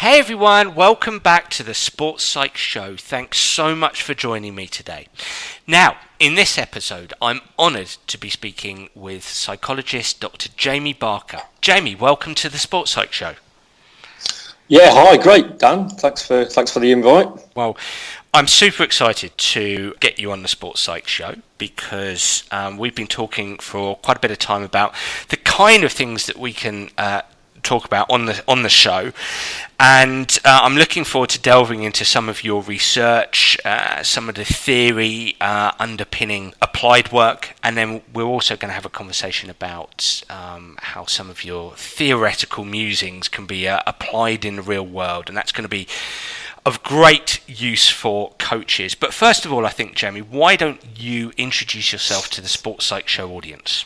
Hey everyone, welcome back to the Sports Psych Show. Thanks so much for joining me today. Now, in this episode, I'm honoured to be speaking with psychologist Dr. Jamie Barker. Jamie, welcome to the Sports Psych Show. Yeah, hi, great, Dan. Thanks for the invite. Well, I'm super excited to get you on the Sports Psych Show because we've been talking for quite a bit of time about the kind of things that we can talk about on the show, and I'm looking forward to delving into some of your research, some of the theory underpinning applied work, and then we're also going to have a conversation about how some of your theoretical musings can be applied in the real world, and that's going to be of great use for coaches. But first of all, I think, Jamie, why don't you introduce yourself to the Sports Psych Show audience?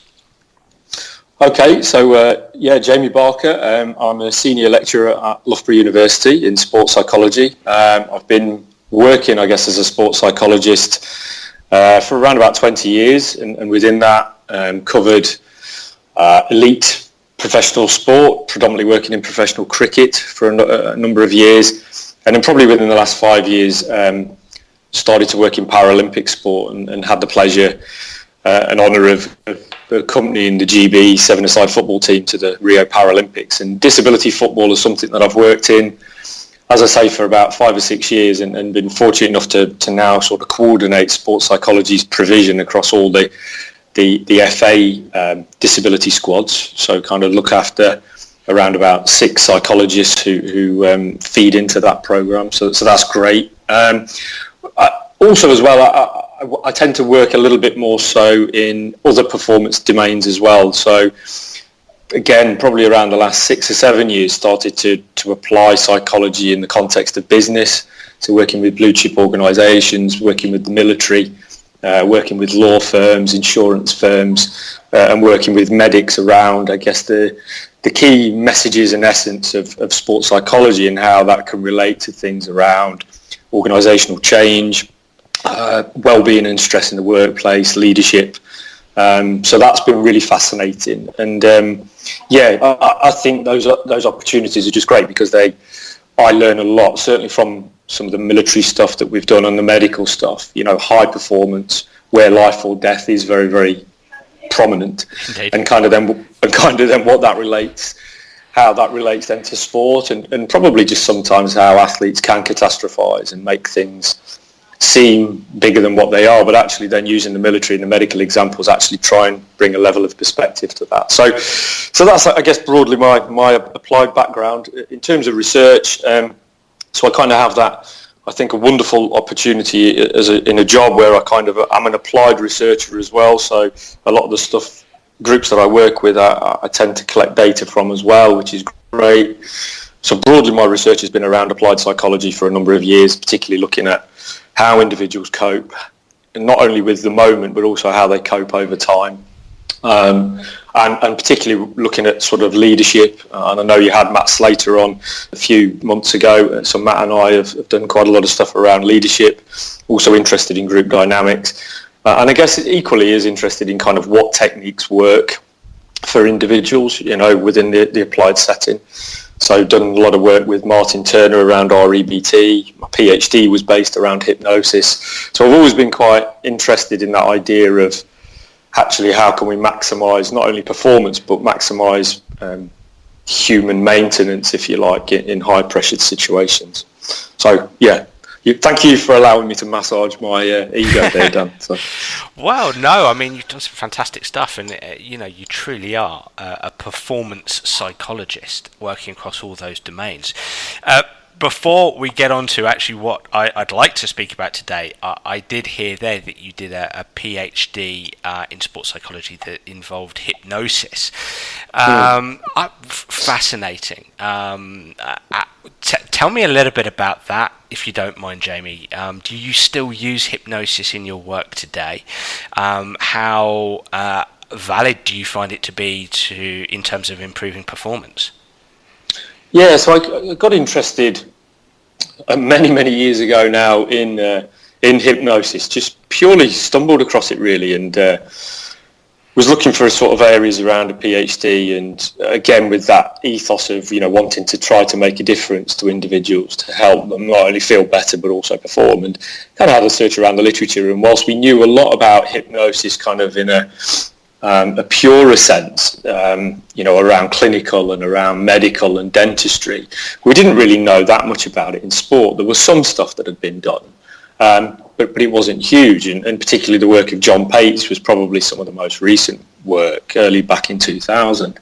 Okay, so Jamie Barker. I'm a senior lecturer at Loughborough University in sports psychology. I've been working, I guess, as a sports psychologist for around about 20 years, and within that covered elite professional sport, predominantly working in professional cricket for a number of years, and then probably within the last 5 years started to work in Paralympic sport and had the pleasure and honour of accompanying the GB seven-a-side football team to the Rio Paralympics. And disability football is something that I've worked in, as I say, for about 5 or 6 years, and been fortunate enough to now sort of coordinate sports psychology's provision across all the FA disability squads. So kind of look after around about 6 psychologists who feed into that programme. So that's great. Also as well, I tend to work a little bit more so in other performance domains as well. So again, probably around the last 6 or 7 years, started to apply psychology in the context of business. So working with blue chip organisations, working with the military, working with law firms, insurance firms, and working with medics around, I guess, the key messages and essence of sports psychology and how that can relate to things around organisational change, well-being and stress in the workplace, leadership. So that's been really fascinating, and I think those opportunities are just great because I learn a lot, certainly from some of the military stuff that we've done and the medical stuff. You know, high performance, where life or death is very, very prominent. Indeed. and kind of then what that relates. How that relates then to sport, and probably just sometimes how athletes can catastrophise and make things seem bigger than what they are, but actually then using the military and the medical examples actually try and bring a level of perspective to that. So that's, I guess, broadly my applied background in terms of research. So I kind of have that, I think, a wonderful opportunity in a job where I'm an applied researcher as well. So a lot of the groups that I work with, I tend to collect data from as well, which is great. So broadly, my research has been around applied psychology for a number of years, particularly looking at how individuals cope, and not only with the moment, but also how they cope over time. And particularly looking at sort of leadership. And I know you had Matt Slater on a few months ago. So Matt and I have done quite a lot of stuff around leadership, also interested in group dynamics. And I guess equally is interested in kind of what techniques work for individuals, you know, within the applied setting. So done a lot of work with Martin Turner around REBT. My PhD was based around hypnosis. So I've always been quite interested in that idea of actually how can we maximise not only performance but maximise human maintenance, if you like, in high pressured situations. So yeah. Thank you for allowing me to massage my ego there, Dan. So. Well, no, I mean, you've done some fantastic stuff, and you truly are a performance psychologist working across all those domains. Before we get on to actually what I'd like to speak about today, I did hear there that you did a PhD in sports psychology that involved hypnosis. Fascinating. Tell me a little bit about that, if you don't mind, Jamie. Do you still use hypnosis in your work today? How valid do you find it to be in terms of improving performance? Yeah, so I got interested many years ago now in hypnosis. Just purely stumbled across it really, and was looking for sort of areas around a PhD, and again with that ethos of wanting to try to make a difference to individuals, to help them not only feel better but also perform, and kind of had a search around the literature. And whilst we knew a lot about hypnosis kind of in a purer sense, around clinical and around medical and dentistry, we didn't really know that much about it in sport. There was some stuff that had been done, but it wasn't huge, and particularly the work of John Pates was probably some of the most recent work, early back in 2000.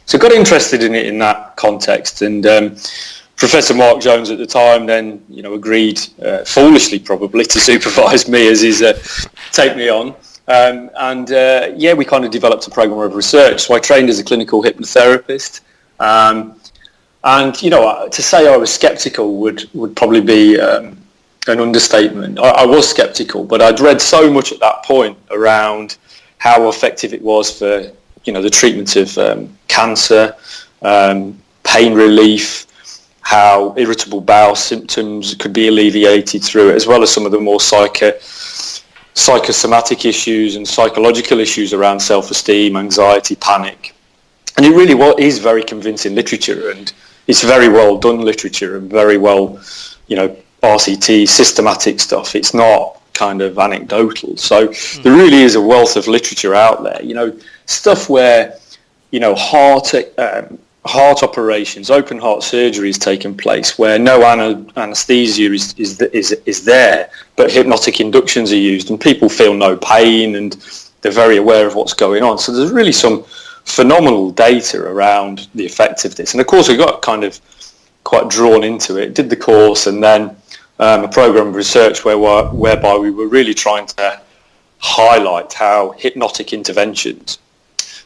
So got interested in it in that context, and Professor Mark Jones at the time then, agreed, foolishly probably, to supervise me as his take me on. We kind of developed a program of research. So I trained as a clinical hypnotherapist, to say I was skeptical would probably be an understatement. I was skeptical, but I'd read so much at that point around how effective it was for the treatment of cancer, pain relief, how irritable bowel symptoms could be alleviated through it, as well as some of the more psychosomatic issues and psychological issues around self-esteem, anxiety, panic. And it really is very convincing literature, and it's very well done literature, and very well, RCT, systematic stuff. It's not kind of anecdotal. So there really is a wealth of literature out there, stuff where, heart operations, open heart surgery is taking place, where no anaesthesia is there, but hypnotic inductions are used, and people feel no pain, and they're very aware of what's going on. So there's really some phenomenal data around the effectiveness. And of course, we got kind of quite drawn into it, did the course, and then a program of research whereby we were really trying to highlight how hypnotic interventions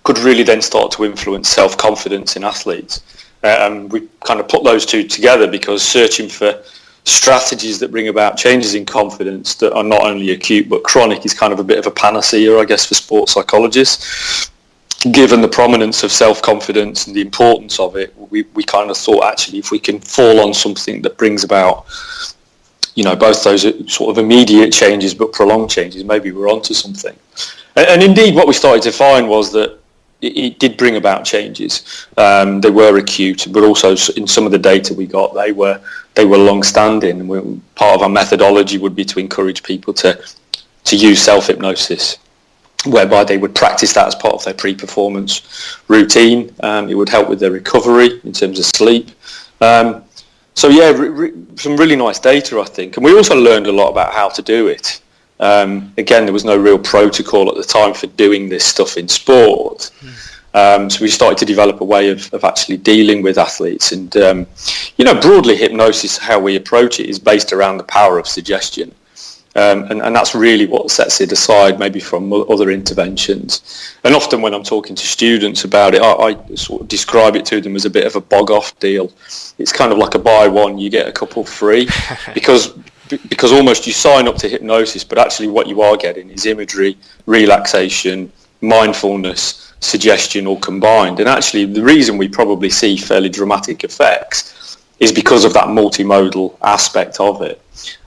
could really then start to influence self-confidence in athletes. We kind of put those two together because searching for strategies that bring about changes in confidence that are not only acute but chronic is kind of a bit of a panacea, I guess, for sports psychologists. Given the prominence of self-confidence and the importance of it, we kind of thought, actually, if we can fall on something that brings about both those sort of immediate changes but prolonged changes, maybe we're onto something. And indeed, what we started to find was that it did bring about changes. They were acute, but also in some of the data we got, they were long-standing. Part of our methodology would be to encourage people to use self-hypnosis, whereby they would practice that as part of their pre-performance routine. It would help with their recovery in terms of sleep. Some really nice data, I think. And we also learned a lot about how to do it. Again, there was no real protocol at the time for doing this stuff in sport. So we started to develop a way of actually dealing with athletes. And, broadly hypnosis, how we approach it, is based around the power of suggestion. And that's really what sets it aside maybe from other interventions. And often when I'm talking to students about it, I sort of describe it to them as a bit of a bog-off deal. It's kind of like a buy one, you get a couple free, because almost you sign up to hypnosis, but actually what you are getting is imagery, relaxation, mindfulness, suggestion all combined. And actually the reason we probably see fairly dramatic effects is because of that multimodal aspect of it.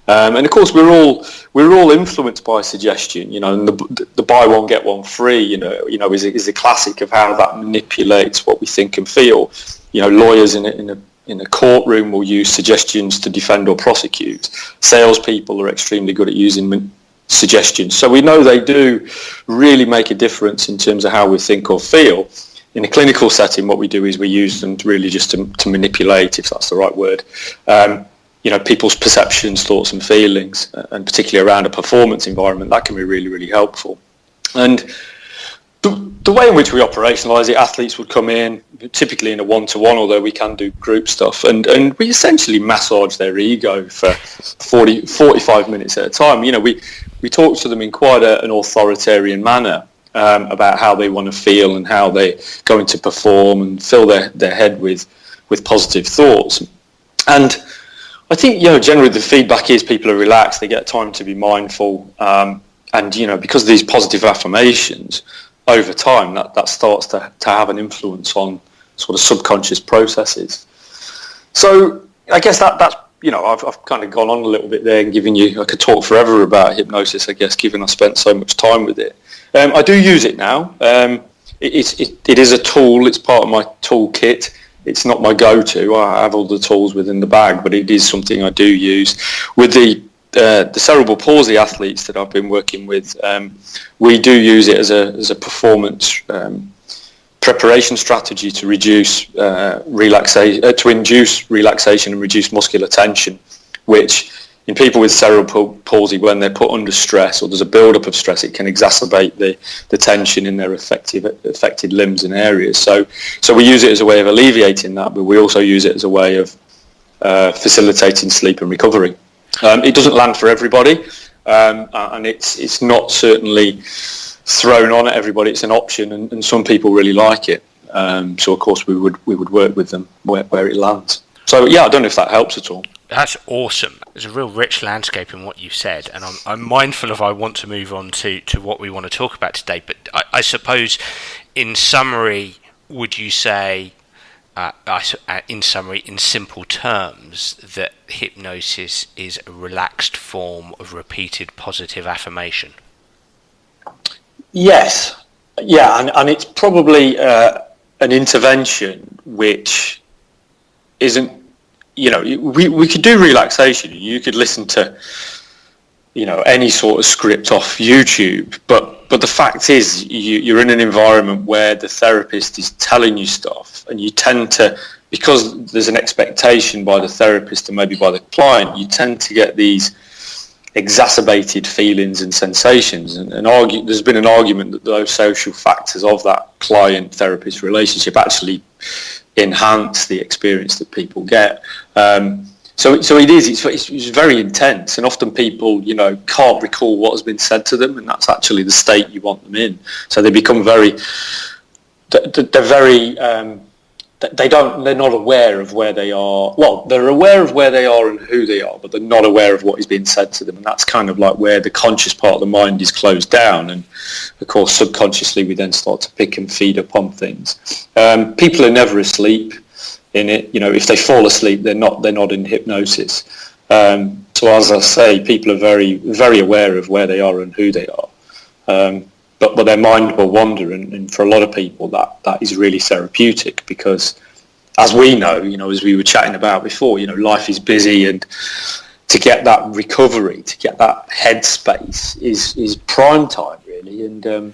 And of course, we're all influenced by suggestion, and the buy one get one free, is a classic of how that manipulates what we think and feel. Lawyers in a courtroom will use suggestions to defend or prosecute. Salespeople are extremely good at using suggestions, so we know they do really make a difference in terms of how we think or feel. In a clinical setting, what we do is we use them really just to manipulate, if that's the right word. People's perceptions, thoughts and feelings, and particularly around a performance environment, that can be really, really helpful. And the way in which we operationalise it, athletes would come in, typically in a one-to-one, although we can do group stuff, and we essentially massage their ego for 45 minutes at a time. We talk to them in quite an authoritarian manner about how they want to feel and how they're going to perform, and fill their head with positive thoughts. And I think, generally the feedback is people are relaxed, they get time to be mindful, and, because of these positive affirmations, over time, that starts to have an influence on sort of subconscious processes. So I guess that's I've kind of gone on a little bit there and given you, I could talk forever about hypnosis, I guess, given I spent so much time with it. I do use it now. It is a tool. It's part of my toolkit. It's not my go-to. I have all the tools within the bag, but it is something I do use. With the cerebral palsy athletes that I've been working with, we do use it as a performance preparation strategy to reduce to induce relaxation and reduce muscular tension, which in people with cerebral palsy, when they're put under stress or there's a build-up of stress, it can exacerbate the tension in their affected limbs and areas. So we use it as a way of alleviating that, but we also use it as a way of facilitating sleep and recovery. It doesn't land for everybody, and it's not certainly thrown on at everybody. It's an option, and some people really like it. So of course we would work with them where it lands. So yeah, I don't know if that helps at all. That's awesome. There's a real rich landscape in what you said, and I'm mindful of I want to move on to what we want to talk about today. But I suppose, in summary, would you say, in simple terms, that hypnosis is a relaxed form of repeated positive affirmation? Yes. Yeah, and it's probably an intervention which isn't, we could do relaxation. You could listen to, any sort of script off YouTube, but the fact is you're in an environment where the therapist is telling you stuff, and you tend to, because there's an expectation by the therapist and maybe by the client, you tend to get these exacerbated feelings and sensations, and there's been an argument that those social factors of that client-therapist relationship actually enhance the experience that people get. So it's very intense, and often people can't recall what has been said to them, and that's actually the state you want them in. So they become they're not aware of where they are. Well, they're aware of where they are and who they are, but they're not aware of what is being said to them. And that's kind of like where the conscious part of the mind is closed down. And of course, subconsciously, we then start to pick and feed upon things. People are never asleep in it. If they fall asleep, they're not in hypnosis. So as I say, people are very, very aware of where they are and who they are. But their mind will wander, and for a lot of people that is really therapeutic, because as we know, as we were chatting about before, life is busy, and to get that recovery, to get that headspace is prime time really. And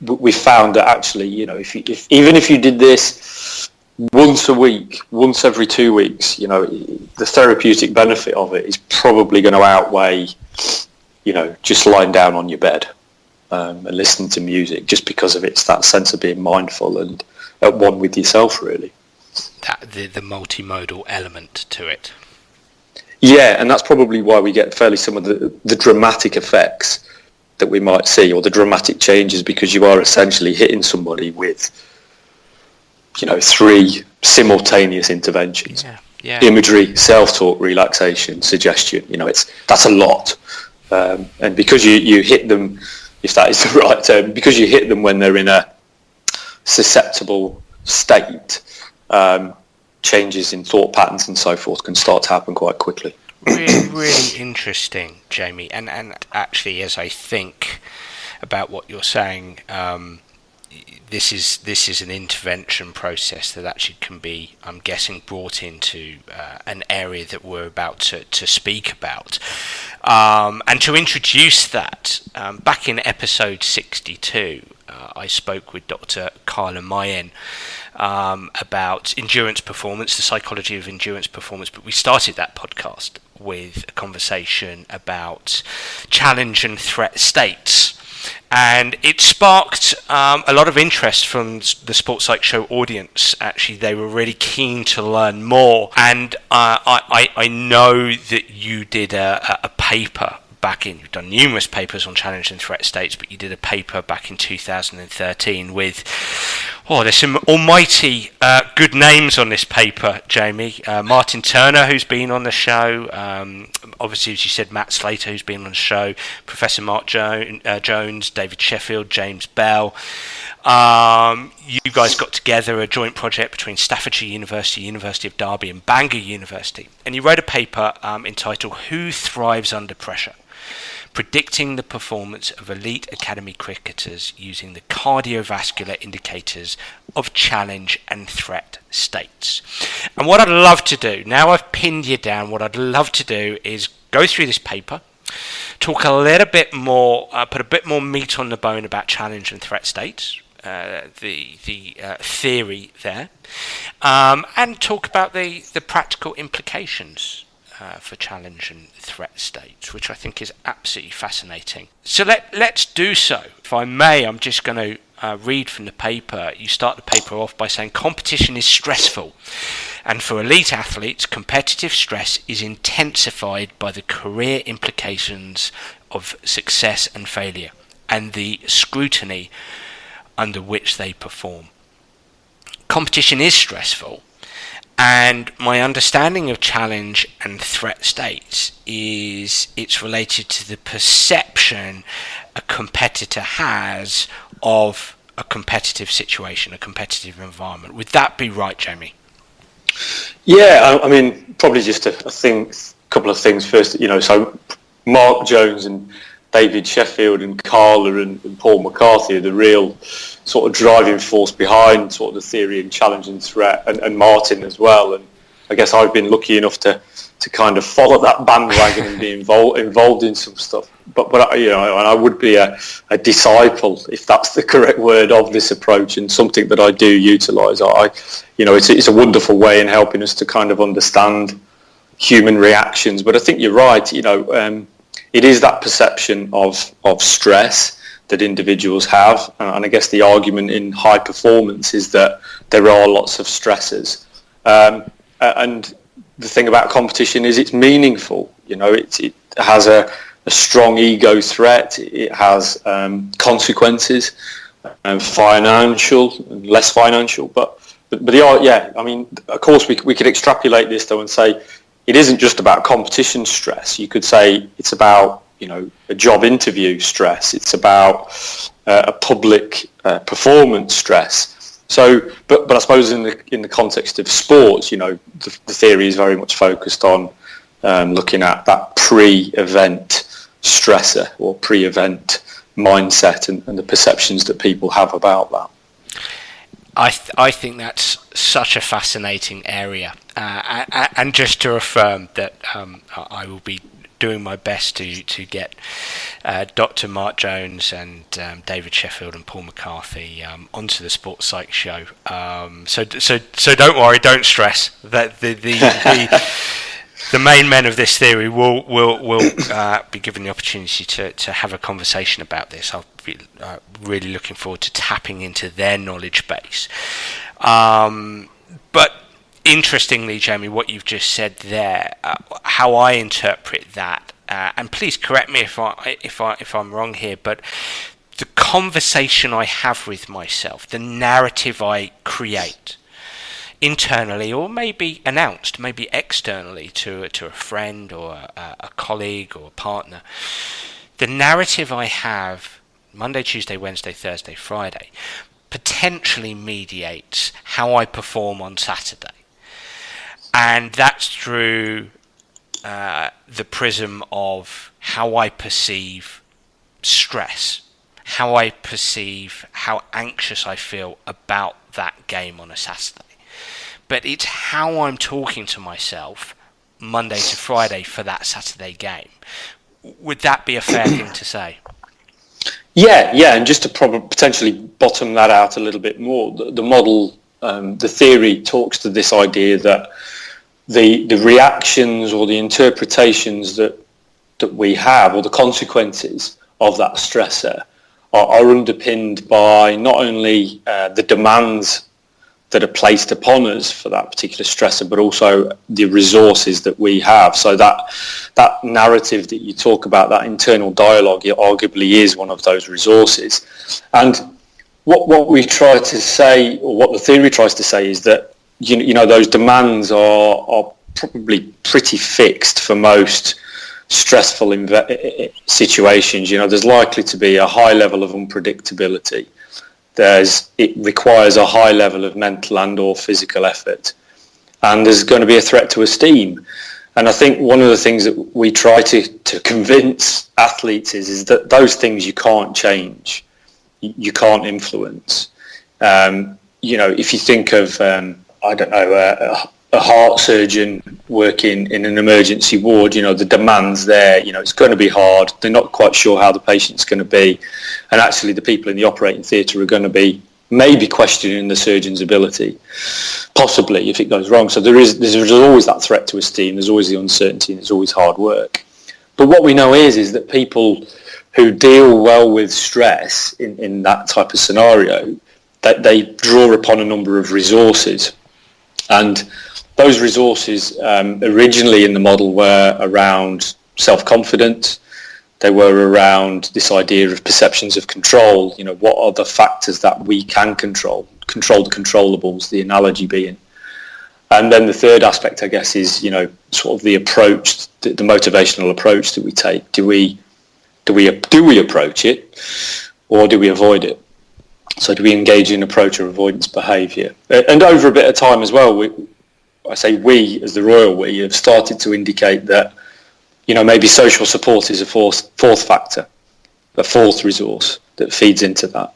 we found that actually, even if you did this once a week, once every 2 weeks, the therapeutic benefit of it is probably going to outweigh, just lying down on your bed. And listening to music, just because of it's that sense of being mindful and at one with yourself, really. The multimodal element to it. Yeah, and that's probably why we get fairly some of the dramatic effects that we might see, or the dramatic changes, because you are essentially hitting somebody with, 3 simultaneous interventions. Yeah. Imagery, self-talk, relaxation, suggestion. That's a lot, and because you hit them, if that is the right term, because you hit them when they're in a susceptible state, changes in thought patterns and so forth can start to happen quite quickly. Really, really interesting, Jamie. And actually, as I think about what you're saying, this is an intervention process that actually can be, I'm guessing, brought into an area that we're about to speak about. And to introduce that, back in episode 62, I spoke with Dr. Carla Mayen about endurance performance, the psychology of endurance performance, but we started that podcast with a conversation about challenge and threat states. And it sparked a lot of interest from the Sports Psych Show audience. Actually, they were really keen to learn more. And I know that you did a paper back in, you've done numerous papers on challenge and threat states, but you did a paper back in 2013 with Oh, there's some almighty good names on this paper, Jamie. Martin Turner, who's been on the show. Obviously, as you said, Matt Slater, who's been on the show. Professor Mark Jones, David Sheffield, James Bell. You guys got together a joint project between Staffordshire University, University of Derby and Bangor University. And you wrote a paper entitled Who Thrives Under Pressure? Predicting the performance of elite academy cricketers using the cardiovascular indicators of challenge and threat states. And what I'd love to do, now I've pinned you down, what I'd love to do is go through this paper, talk a little bit more, put a bit more meat on the bone about challenge and threat states, the theory there, and talk about the practical implications for challenge and threat states, which I think is absolutely fascinating. So let's do so. If I may, I'm just going to read from the paper. You start the paper off by saying competition is stressful, and for elite athletes, competitive stress is intensified by the career implications of success and failure, and the scrutiny under which they perform. Competition is stressful, and my understanding of challenge and threat states is it's related to the perception a competitor has of a competitive situation, a competitive environment. Would that be right, Jamie? Yeah, I mean, probably just a couple of things first. So Mark Jones and David Sheffield and Carla and Paul McCarthy are the real sort of driving force behind sort of the theory and challenge and threat, and Martin as well. And I guess I've been lucky enough to kind of follow that bandwagon and be involved in some stuff. But and I would be a disciple, if that's the correct word, of this approach, and something that I do utilise. It's a wonderful way in helping us to kind of understand human reactions. But I think you're right. It is that perception of stress that individuals have, and I guess the argument in high performance is that there are lots of stressors, and the thing about competition is it's meaningful. It has a strong ego threat. It has consequences, financial and less financial, but I mean, of course we could extrapolate this though and say it isn't just about competition stress. You could say it's about, a job interview stress. It's about a public performance stress. So, but I suppose in the context of sports, the theory is very much focused on looking at that pre-event stressor or pre-event mindset and the perceptions that people have about that. I think that's such a fascinating area, and just to affirm that I will be doing my best to get Dr. Mark Jones and David Sheffield and Paul McCarthy onto the Sports Psych show. So don't worry, don't stress. That the main men of this theory will be given the opportunity to have a conversation about this. I'll be really looking forward to tapping into their knowledge base. But interestingly, Jamie, what you've just said there, how I interpret that, and please correct me if I'm wrong here, but the conversation I have with myself, the narrative I create internally, or maybe announced, maybe externally to a friend or a colleague or a partner, the narrative I have Monday, Tuesday, Wednesday, Thursday, Friday potentially mediates how I perform on Saturday. And that's through the prism of how I perceive stress, how I perceive how anxious I feel about that game on a Saturday. But it's how I'm talking to myself Monday to Friday for that Saturday game. Would that be a fair thing to say? Yeah, and just to potentially bottom that out a little bit more, the model, the theory talks to this idea that the reactions or the interpretations that we have, or the consequences of that stressor, are underpinned by not only the demands that are placed upon us for that particular stressor, but also the resources that we have. So that narrative that you talk about, that internal dialogue, it arguably is one of those resources. And what we try to say, or what the theory tries to say, is that you know those demands are probably pretty fixed for most stressful situations. You know, there's likely to be a high level of unpredictability. It requires a high level of mental and or physical effort, and there's going to be a threat to esteem. And I think one of the things that we try to convince athletes is that those things you can't change, you can't influence. You know, if you think of I don't know, a heart surgeon working in an emergency ward, you know, the demands there, you know, it's going to be hard. They're not quite sure how the patient's going to be. And actually the people in the operating theatre are going to be maybe questioning the surgeon's ability, possibly, if it goes wrong. So there's always that threat to esteem. There's always the uncertainty, and there's always hard work. But what we know is that people who deal well with stress in that type of scenario, that they draw upon a number of resources. And those resources originally in the model were around self-confidence. They were around this idea of perceptions of control. You know, what are the factors that we can control the controllables, the analogy being. And then the third aspect, I guess, is, you know, sort of the approach, the motivational approach that we take. Do we approach it, or do we avoid it? So do we engage in approach or avoidance behaviour? And over a bit of time as well, I say we, as the Royal We, have started to indicate that, you know, maybe social support is a fourth factor, a fourth resource that feeds into that.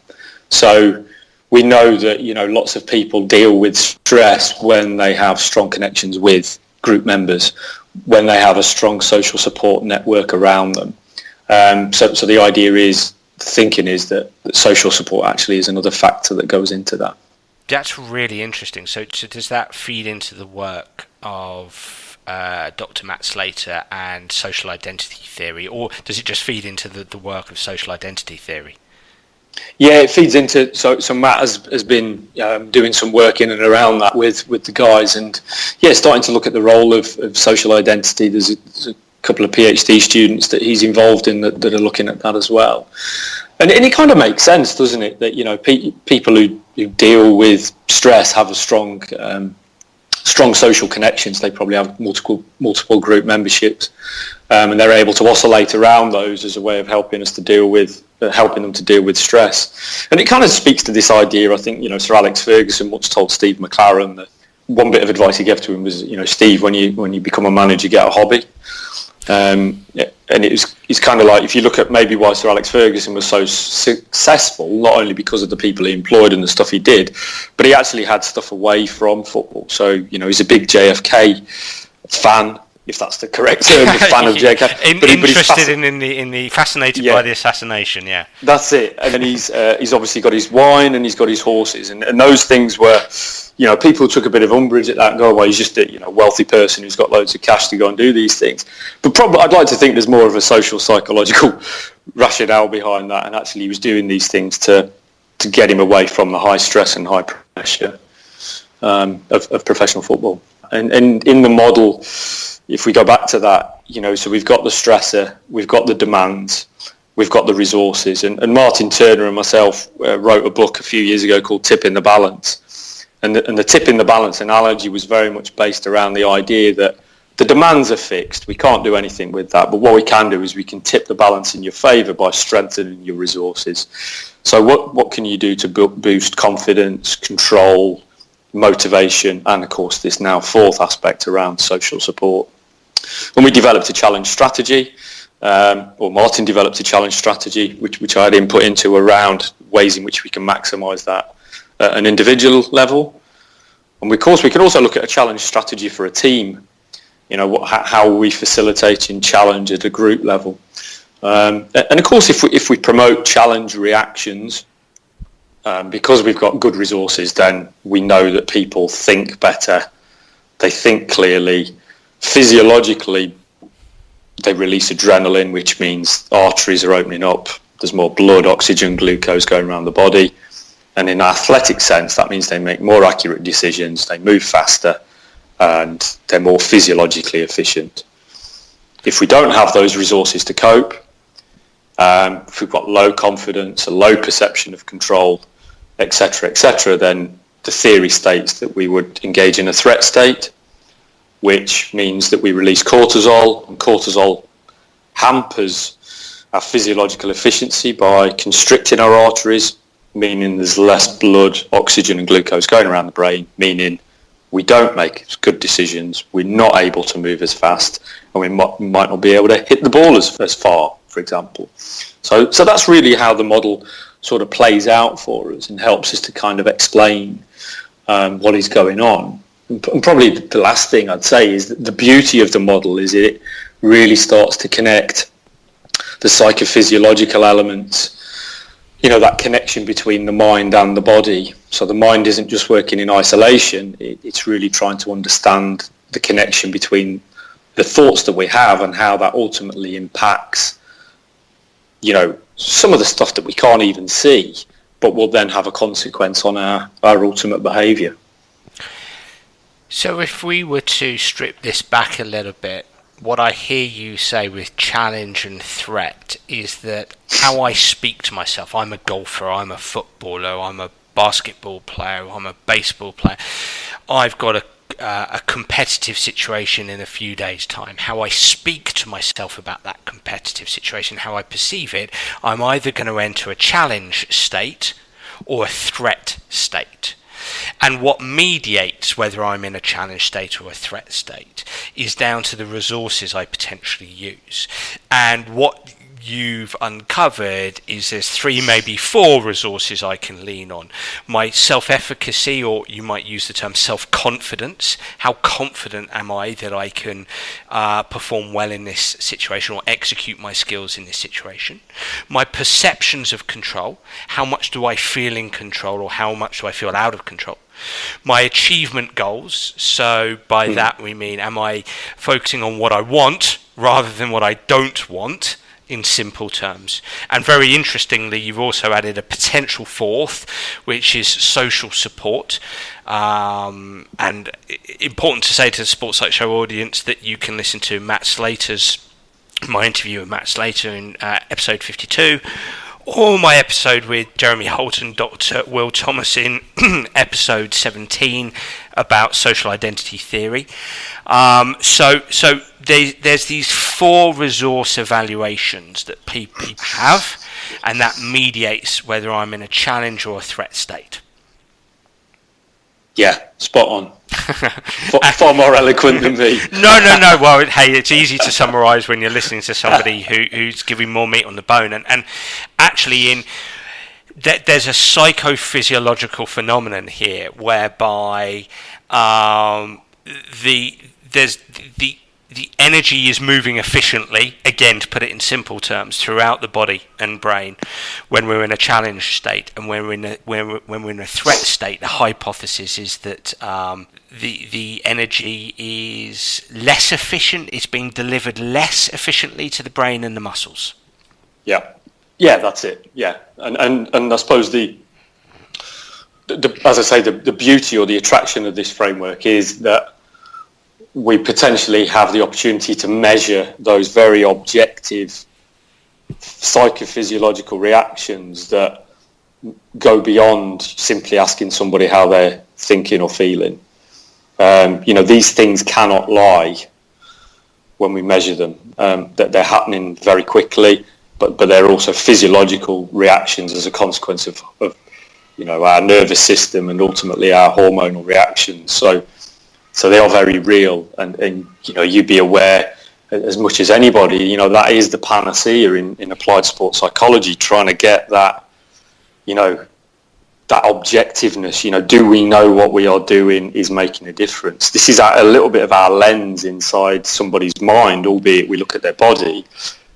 So we know that, you know, lots of people deal with stress when they have strong connections with group members, when they have a strong social support network around them. So the idea is, thinking is that social support actually is another factor that goes into that. That's really interesting. So does that feed into the work of Dr. Matt Slater and social identity theory, or does it just feed into the work of social identity theory? Yeah, it feeds into, so Matt has been doing some work in and around that with the guys, and yeah, starting to look at the role of social identity. There's a couple of PhD students that he's involved in that are looking at that as well. And it kind of makes sense, doesn't it, that, you know, people who deal with stress have a strong social connections. They probably have multiple group memberships, and they're able to oscillate around those as a way of helping them to deal with stress. And it kind of speaks to this idea. I think, you know, Sir Alex Ferguson once told Steve McLaren that one bit of advice he gave to him was, you know, Steve, when you become a manager, get a hobby. And it's kind of like, if you look at maybe why Sir Alex Ferguson was so successful, not only because of the people he employed and the stuff he did, but he actually had stuff away from football. So, you know, he's a big JFK fan, if that's the correct term, a fan of JFK. Interested in the fascinated by the assassination, yeah. That's it. And then he's obviously got his wine and he's got his horses, and those things were, you know, people took a bit of umbrage at that and go, well, he's just a, you know, wealthy person who's got loads of cash to go and do these things. But probably, I'd like to think there's more of a social psychological rationale behind that, and actually he was doing these things to get him away from the high stress and high pressure of professional football. And in the model, if we go back to that, you know, so we've got the stressor, we've got the demands, we've got the resources, and Martin Turner and myself wrote a book a few years ago called Tipping the Balance. And the tipping the balance analogy was very much based around the idea that the demands are fixed. We can't do anything with that. But what we can do is we can tip the balance in your favour by strengthening your resources. So what can you do to boost confidence, control, motivation, and of course this now fourth aspect around social support? When we developed a challenge strategy, or Martin developed a challenge strategy, which I had input into around ways in which we can maximise that at an individual level. And of course we can also look at a challenge strategy for a team. You know, how are we facilitating challenge at a group level? And of course if we promote challenge reactions, because we've got good resources, then we know that people think better, they think clearly, physiologically they release adrenaline, which means arteries are opening up, there's more blood, oxygen, glucose going around the body. And in an athletic sense, that means they make more accurate decisions, they move faster, and they're more physiologically efficient. If we don't have those resources to cope, if we've got low confidence, a low perception of control, etc., then the theory states that we would engage in a threat state, which means that we release cortisol, and cortisol hampers our physiological efficiency by constricting our arteries, meaning there's less blood, oxygen and glucose going around the brain, meaning we don't make good decisions, we're not able to move as fast, and we might not be able to hit the ball as far, for example. So that's really how the model sort of plays out for us and helps us to kind of explain what is going on. And probably the last thing I'd say is that the beauty of the model is it really starts to connect the psychophysiological elements, that connection between the mind and the body. So the mind isn't just working in isolation, it's really trying to understand the connection between the thoughts that we have and how that ultimately impacts, some of the stuff that we can't even see, but will then have a consequence on our ultimate behaviour. So if we were to strip this back a little bit, what I hear you say with challenge and threat is that how I speak to myself, I'm a golfer, I'm a footballer, I'm a basketball player, I'm a baseball player, I've got a competitive situation in a few days' time. How I speak to myself about that competitive situation, how I perceive it, I'm either going to enter a challenge state or a threat state. And what mediates whether I'm in a challenge state or a threat state is down to the resources I potentially use. And what you've uncovered is there's 3, maybe 4 resources I can lean on. My self-efficacy, or you might use the term self-confidence. How confident am I that I can perform well in this situation or execute my skills in this situation? My perceptions of control. How much do I feel in control, or how much do I feel out of control? My achievement goals. So by that we mean, am I focusing on what I want rather than what I don't want? In simple terms. And very interestingly, you've also added a potential 4th, which is social support. And important to say to the Sports Psych Show audience that you can listen to my interview with Matt Slater in episode 52, or my episode with Jeremy Holt and Dr. Will Thomas in episode 17 about social identity theory. So there's these 4 resource evaluations that people have, and that mediates whether I'm in a challenge or a threat state. Yeah, spot on. Far more eloquent than me. No. Well, hey, it's easy to summarise when you're listening to somebody who's giving more meat on the bone. And actually, there's a psychophysiological phenomenon here whereby the energy is moving efficiently, again, to put it in simple terms, throughout the body and brain when we're in a challenge state. And when we're in a threat state, the hypothesis is that the energy is less efficient, it's being delivered less efficiently to the brain and the muscles. Yeah, that's it. Yeah, and I suppose the as I say, the beauty or the attraction of this framework is that we potentially have the opportunity to measure those very objective psychophysiological reactions that go beyond simply asking somebody how they're thinking or feeling. These things cannot lie when we measure them. That they're happening very quickly, but they're also physiological reactions as a consequence of our nervous system and ultimately our hormonal reactions. So they are very real, and you'd be aware as much as anybody, that is the panacea in applied sports psychology, trying to get that, that objectiveness, do we know what we are doing is making a difference? This is a little bit of our lens inside somebody's mind, albeit we look at their body,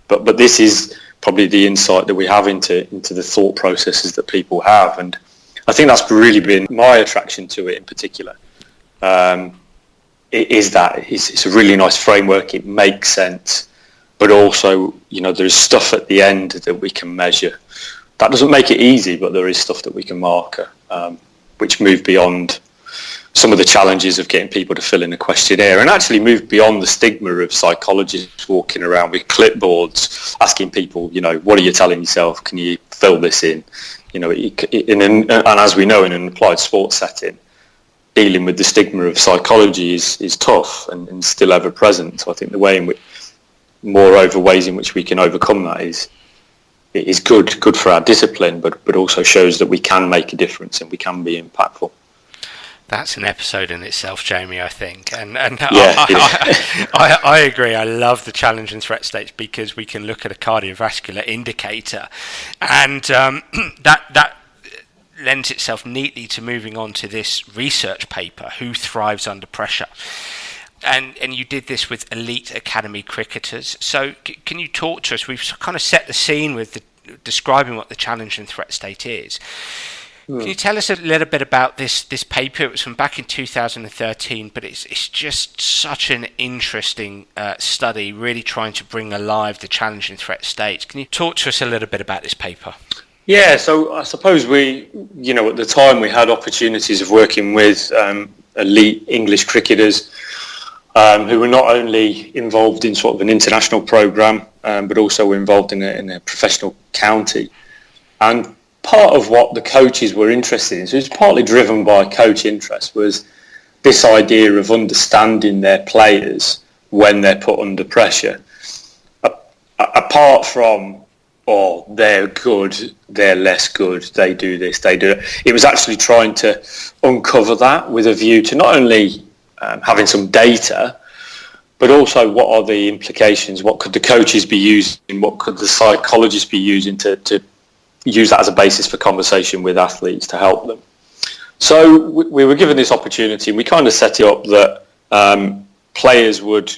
but this is probably the insight that we have into the thought processes that people have, and I think that's really been my attraction to it in particular. It's a really nice framework, it makes sense, but also, there's stuff at the end that we can measure. That doesn't make it easy, but there is stuff that we can marker, which move beyond some of the challenges of getting people to fill in a questionnaire, and actually move beyond the stigma of psychologists walking around with clipboards asking people, what are you telling yourself? Can you fill this in? and as we know, in an applied sports setting, dealing with the stigma of psychology is tough and still ever present. So I think the way in which, moreover, ways in which we can overcome that is good for our discipline, but also shows that we can make a difference and we can be impactful. That's an episode in itself, Jamie, I think. And yeah, I agree. I love the challenge and threat states because we can look at a cardiovascular indicator, and that lends itself neatly to moving on to this research paper, Who Thrives Under Pressure? And you did this with elite academy cricketers. So can you talk to us? We've kind of set the scene with describing what the challenge and threat state is. Can you tell us a little bit about this paper? It was from back in 2013, but it's just such an interesting study, really trying to bring alive the challenge and threat states. Can you talk to us a little bit about this paper? Yeah, so I suppose we, at the time we had opportunities of working with elite English cricketers who were not only involved in sort of an international programme, but also were involved in a professional county. And part of what the coaches were interested in, so it's partly driven by coach interest, was this idea of understanding their players when they're put under pressure. Apart from, they're good, they're less good, they do this, they do it. It was actually trying to uncover that with a view to not only having some data, but also what are the implications, what could the coaches be using, what could the psychologists be using to use that as a basis for conversation with athletes to help them. So we were given this opportunity, and we kind of set it up that players would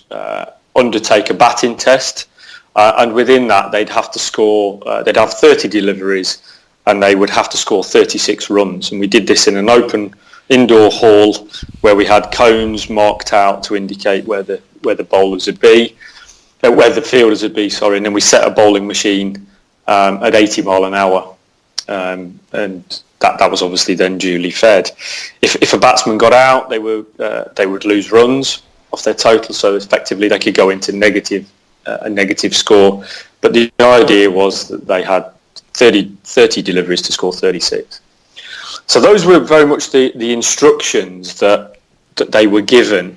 undertake a batting test, and within that they'd have to score, they'd have 30 deliveries, and they would have to score 36 runs. And we did this in an open indoor hall where we had cones marked out to indicate where the bowlers would be, where the fielders would be, and then we set a bowling machine at 80 mile an hour, and that was obviously then duly fed. If a batsman got out, they would lose runs off their total, so effectively they could go into a negative score. But the idea was that they had 30 deliveries to score 36. So those were very much the instructions that they were given.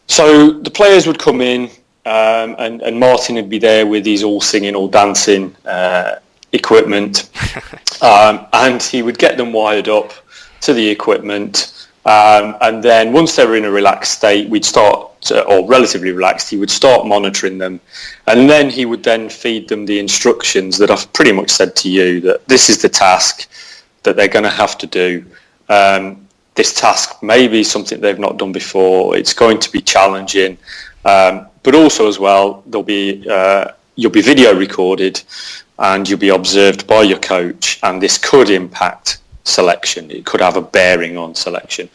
So the players would come in, and Martin would be there with his all singing, all dancing equipment, and he would get them wired up to the equipment, and then once they were in a relaxed state, we'd start, or relatively relaxed, he would start monitoring them, and then he would then feed them the instructions that I've pretty much said to you, that this is the task that they're going to have to do. This task may be something they've not done before, it's going to be challenging, but also as well, you'll be video recorded and you'll be observed by your coach, and this could impact selection. It could have a bearing on selection.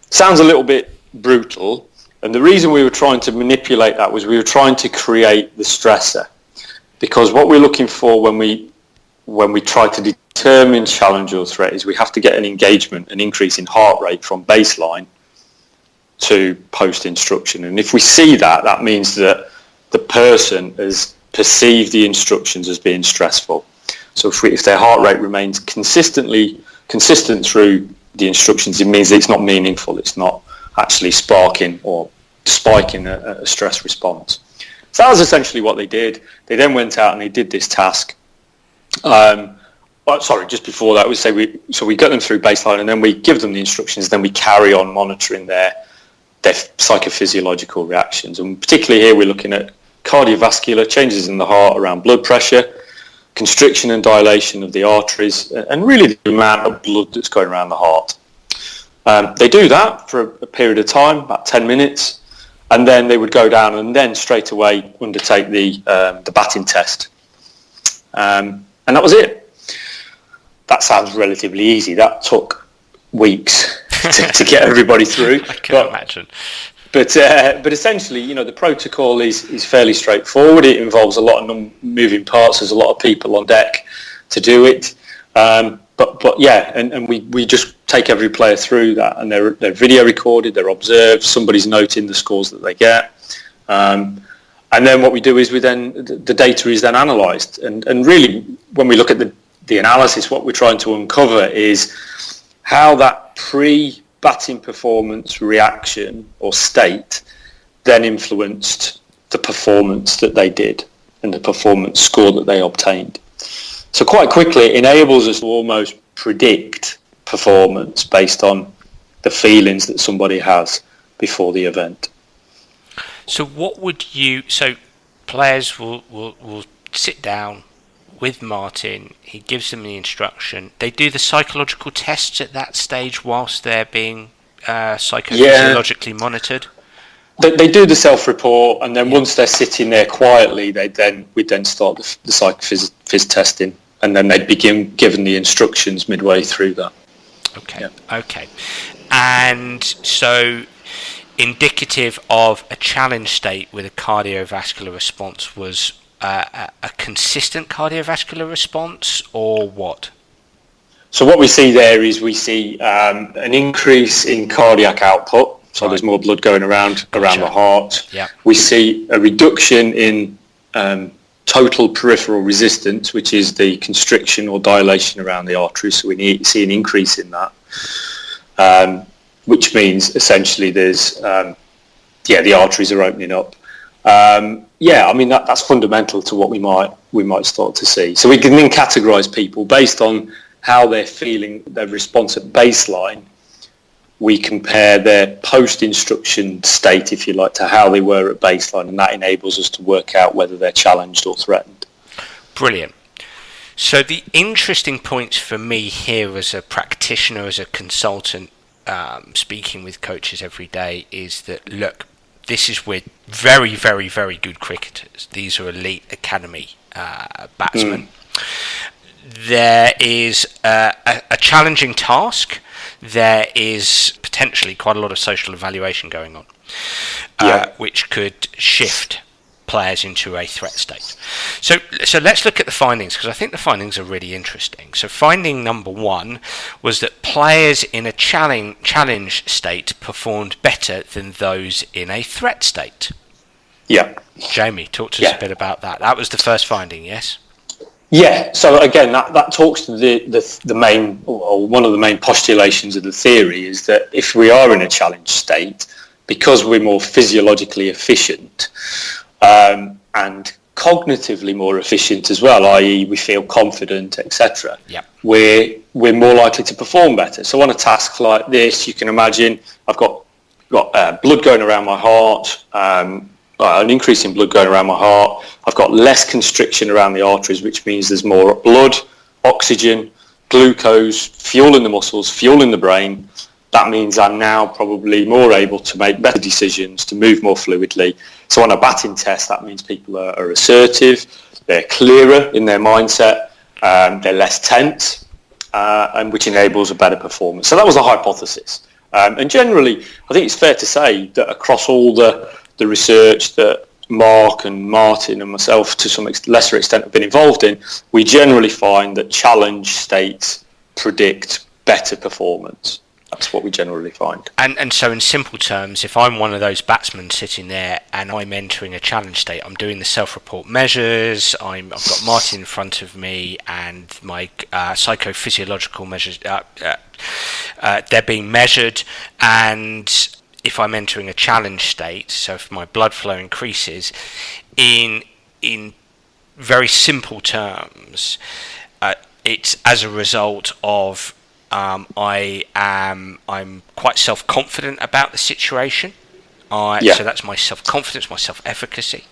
Sounds a little bit brutal, and the reason we were trying to manipulate that was we were trying to create the stressor, because what we're looking for when we try to determine challenge or threat is we have to get an engagement, an increase in heart rate from baseline to post-instruction. And if we see that, that means that the person has perceived the instructions as being stressful. So if their heart rate remains consistent through the instructions, it means that it's not meaningful, it's not actually sparking or spiking a stress response. So that was essentially what they did. They then went out and they did this task. Just before that, we get them through baseline, and then we give them the instructions, then we carry on monitoring their psychophysiological reactions. And particularly here we're looking at cardiovascular changes in the heart around blood pressure, constriction and dilation of the arteries, and really the amount of blood that's going around the heart. They do that for a period of time, about 10 minutes, and then they would go down and then straight away undertake the batting test. And that was it. That sounds relatively easy. That took weeks to get everybody through. I can imagine. But essentially, the protocol is fairly straightforward. It involves a lot of moving parts. There's a lot of people on deck to do it. But yeah, and we just take every player through that, and they're video recorded, they're observed. Somebody's noting the scores that they get. And then what we do is the data is then analysed. And really, when we look at the analysis, what we're trying to uncover is how that pre-batting performance reaction or state then influenced the performance that they did and the performance score that they obtained. So quite quickly, it enables us to almost predict performance based on the feelings that somebody has before the event. So so players will sit down with Martin, he gives them the instruction, they do the psychological tests at that stage whilst they're being psychophysiologically monitored? They do the self-report, and then once they're sitting there quietly, we'd then start the psychophys testing, and then they'd begin giving the instructions midway through that. Okay. And so indicative of a challenge state with a cardiovascular response was a consistent cardiovascular response, or what? So what we see there is an increase in cardiac output, so there's more blood going around the heart. Yeah. We see a reduction in total peripheral resistance, which is the constriction or dilation around the arteries, so we see an increase in that, which means essentially there's the arteries are opening up. That's fundamental to what we might start to see. So we can then categorise people based on how they're feeling, their response at baseline. We compare their post-instruction state, if you like, to how they were at baseline, and that enables us to work out whether they're challenged or threatened. Brilliant. So the interesting points for me here as a practitioner, as a consultant, speaking with coaches every day, is that, look, this is with very, very, very good cricketers. These are elite academy batsmen. There is a challenging task. There is potentially quite a lot of social evaluation going on, which could shift players into a threat state. So let's look at the findings, because I think the findings are really interesting. So finding number one was that players in a challenge state performed better than those in a threat state. Yeah. Jamie, talk to us a bit about that. That was the first finding, yes? Yeah, so again, that talks to the main, or one of the main postulations of the theory, is that if we are in a challenge state, because we're more physiologically efficient and cognitively more efficient as well, i.e. we feel confident, etc., we're more likely to perform better. So on a task like this, you can imagine I've got blood going around my heart, an increase in blood going around my heart. I've got less constriction around the arteries, which means there's more blood, oxygen, glucose, fuel in the muscles, fuel in the brain. That means I'm now probably more able to make better decisions, to move more fluidly. So on a batting test, that means people are assertive, they're clearer in their mindset, they're less tense, and which enables a better performance. So that was a hypothesis. And generally, I think it's fair to say that across all the research that Mark and Martin and myself to some lesser extent have been involved in, we generally find that challenge states predict better performance. That's what we generally find. And so in simple terms, if I'm one of those batsmen sitting there and I'm entering a challenge state, I'm doing the self-report measures, I've got Martin in front of me, and my psychophysiological measures, they're being measured, and if I'm entering a challenge state, so if my blood flow increases, in very simple terms, it's as a result of I'm quite self-confident about the situation. So that's my self-confidence, my self-efficacy.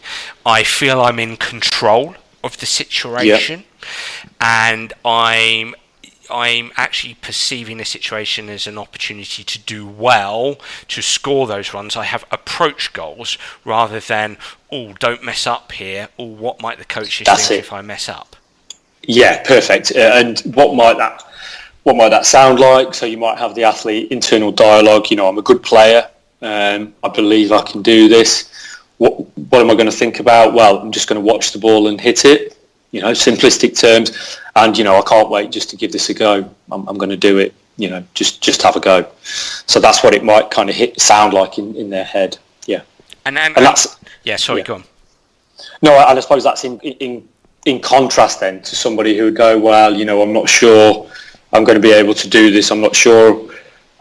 I feel I'm in control of the situation, and I'm actually perceiving the situation as an opportunity to do well, to score those runs. I have approach goals rather than, don't mess up here, or what might the coaches think if I mess up? Yeah, perfect. And what might that sound like? So you might have the athlete internal dialogue, I'm a good player, I believe I can do this. What am I going to think about? Well, I'm just going to watch the ball and hit it, simplistic terms. And, I can't wait just to give this a go. I'm going to do it, just have a go. So that's what it might kind of sound like in their head. Yeah. And that's... Yeah, sorry, go on. No, and I suppose that's in in contrast then to somebody who would go, well, I'm not sure I'm going to be able to do this. I'm not sure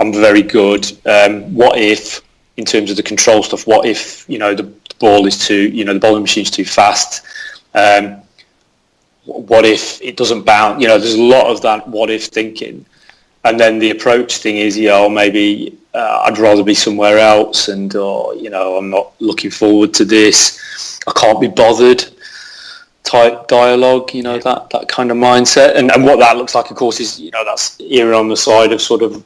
I'm very good. What if, in terms of the control stuff, what if, the ball is too, the bowling machine's too fast? What if it doesn't bounce? There's a lot of that what if thinking. And then the approach thing is, maybe I'd rather be somewhere else, and I'm not looking forward to this. I can't be bothered. Type dialogue, that kind of mindset, and what that looks like, of course, is that's erring on the side of sort of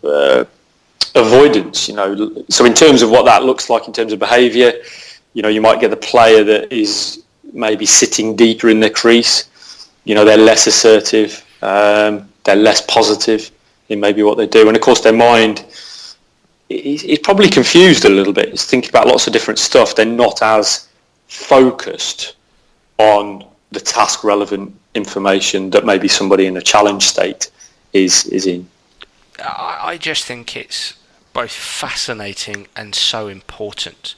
avoidance. So in terms of what that looks like in terms of behaviour, you might get the player that is maybe sitting deeper in their crease. They're less assertive, they're less positive in maybe what they do, and of course their mind is probably confused a little bit. It's thinking about lots of different stuff. They're not as focused on the task relevant information that maybe somebody in a challenge state is in. I just think it's both fascinating and so important,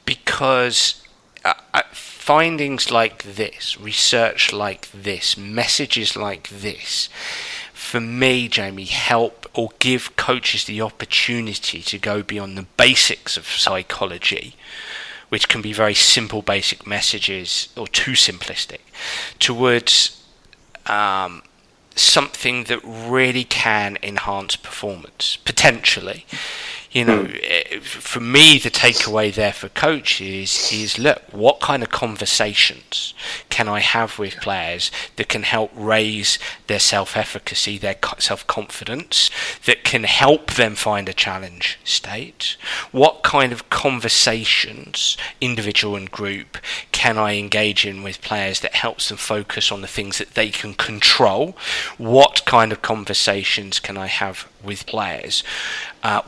because findings like this, research like this, messages like this, for me, Jamie, help or give coaches the opportunity to go beyond the basics of psychology, which can be very simple, basic messages, or too simplistic, towards something that really can enhance performance, potentially. For me, the takeaway there for coaches is, look, what kind of conversations can I have with players that can help raise their self-efficacy, their self-confidence, that can help them find a challenge state? What kind of conversations, individual and group, can I engage in with players that helps them focus on the things that they can control? What kind of conversations can I have with players?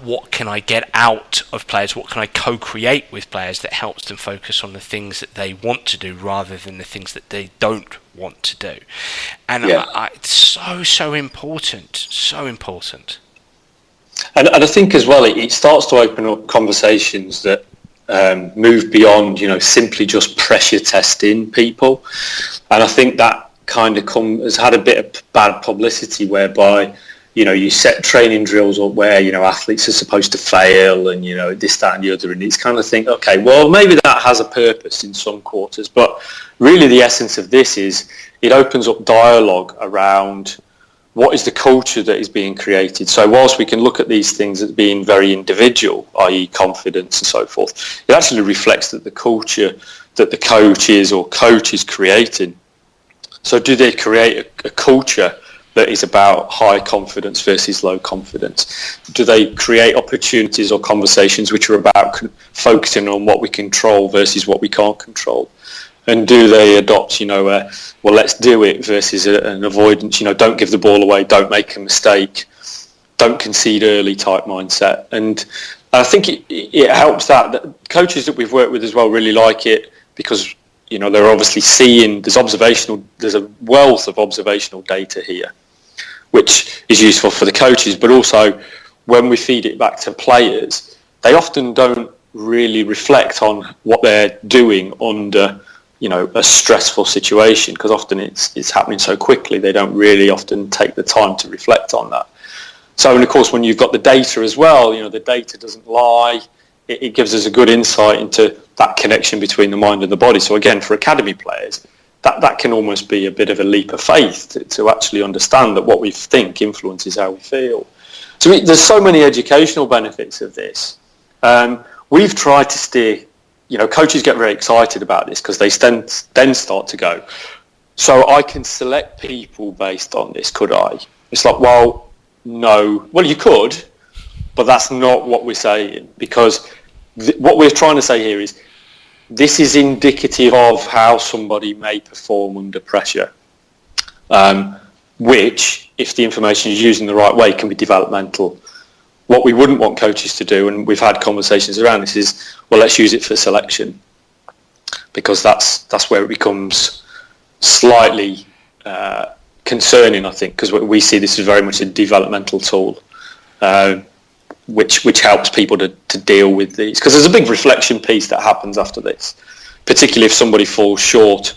What can I get out of players? What can I co-create with players that helps them focus on the things that they want to do rather than the things that they don't want to do? And it's so important, so important. And I think as well, it starts to open up conversations that move beyond, simply just pressure testing people. And I think that kind of has had a bit of bad publicity, whereby you set training drills up where, athletes are supposed to fail and, this, that and the other. And it's kind of think, okay, well, maybe that has a purpose in some quarters. But really the essence of this is it opens up dialogue around what is the culture that is being created. So whilst we can look at these things as being very individual, i.e. confidence and so forth, it actually reflects that the culture that the coach is creating. So do they create a culture that is about high confidence versus low confidence? Do they create opportunities or conversations which are about focusing on what we control versus what we can't control? And do they adopt, well, let's do it versus an avoidance, don't give the ball away, don't make a mistake, don't concede early type mindset? And I think it helps that coaches that we've worked with as well really like it, because they're obviously seeing there's a wealth of observational data here, which is useful for the coaches, but also when we feed it back to players, they often don't really reflect on what they're doing under, a stressful situation, because often it's happening so quickly, they don't really often take the time to reflect on that. So, and of course, when you've got the data as well, the data doesn't lie. It gives us a good insight into that connection between the mind and the body. So again, for academy players, that can almost be a bit of a leap of faith to actually understand that what we think influences how we feel. So there's so many educational benefits of this. We've tried to steer, coaches get very excited about this because they then start to go, so I can select people based on this, could I? It's like, well, no. Well, you could, but that's not what we're saying, because what we're trying to say here is this is indicative of how somebody may perform under pressure, which, if the information is used in the right way, can be developmental. What we wouldn't want coaches to do, and we've had conversations around this, is, well, let's use it for selection, because that's where it becomes slightly concerning, I think, because we see this as very much a developmental tool, which helps people to deal with these. Because there's a big reflection piece that happens after this, particularly if somebody falls short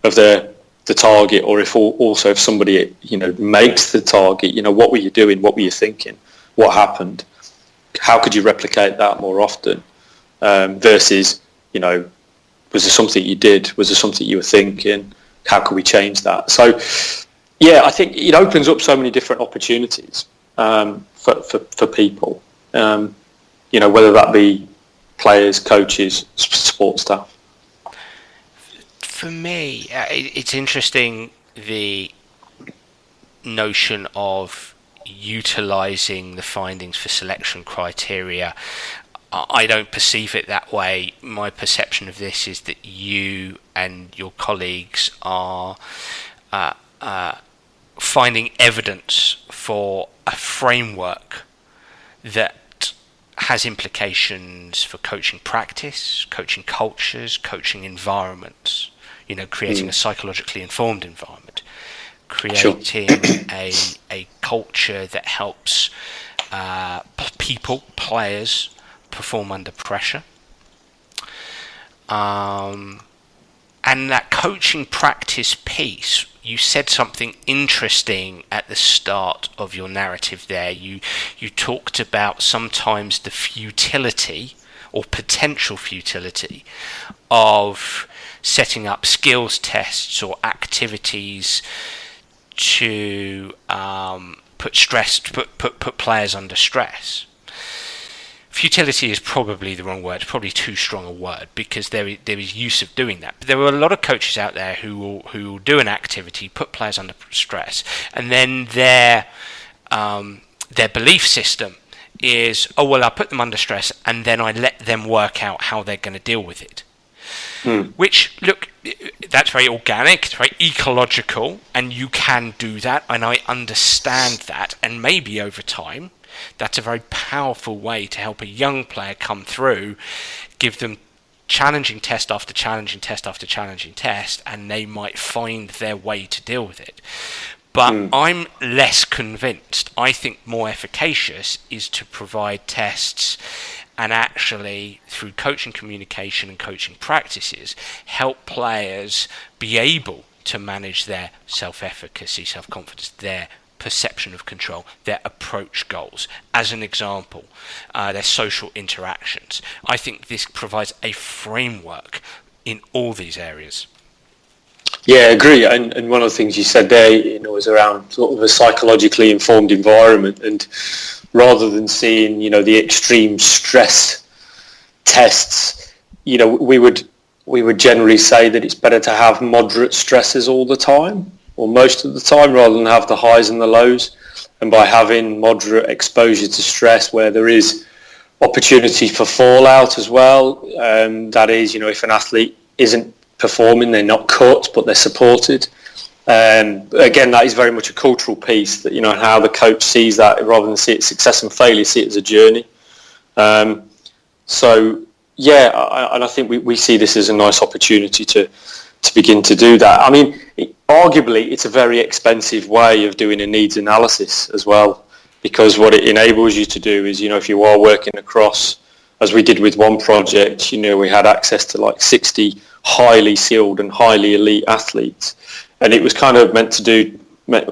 of their the target, or if somebody makes the target, what were you doing, what were you thinking, what happened, how could you replicate that more often, versus was there something you did, was there something you were thinking, how can we change that? So yeah, I think it opens up so many different opportunities for people, whether that be players, coaches, support staff. For me, it's interesting, the notion of utilising the findings for selection criteria. I don't perceive it that way. My perception of this is that you and your colleagues are finding evidence for a framework that has implications for coaching practice, coaching cultures, coaching environments. Creating a psychologically informed environment, creating a culture that helps players perform under pressure. And that coaching practice piece, you said something interesting at the start of your narrative there. You talked about sometimes the futility or potential futility of setting up skills tests or activities to put players under stress. Futility is probably the wrong word. It's probably too strong a word, because there is use of doing that. But there are a lot of coaches out there who will do an activity, put players under stress, and then their belief system is, oh well, I put them under stress and then I let them work out how they're going to deal with it. Which, look, that's very organic, it's very ecological, and you can do that, and I understand that, and maybe over time that's a very powerful way to help a young player come through, give them challenging test after challenging test after challenging test, and they might find their way to deal with it. But I'm less convinced. I think more efficacious is to provide tests and actually, through coaching communication and coaching practices, help players be able to manage their self-efficacy, self-confidence, their perception of control, their approach goals. As an example, their social interactions. I think this provides a framework in all these areas. Yeah, I agree. And one of the things you said there, was around sort of a psychologically informed environment, and rather than seeing, the extreme stress tests, we would generally say that it's better to have moderate stresses all the time, or most of the time, rather than have the highs and the lows. And by having moderate exposure to stress, where there is opportunity for fallout as well, that is, if an athlete isn't performing, they're not cut, but they're supported. Again, that is very much a cultural piece, that how the coach sees that, rather than see it success and failure, see it as a journey. So yeah, and I think we see this as a nice opportunity to begin to do that. I mean, arguably, it's a very expensive way of doing a needs analysis as well, because what it enables you to do is, if you are working across, as we did with one project, we had access to like 60 highly skilled and highly elite athletes, and it was kind of meant to do,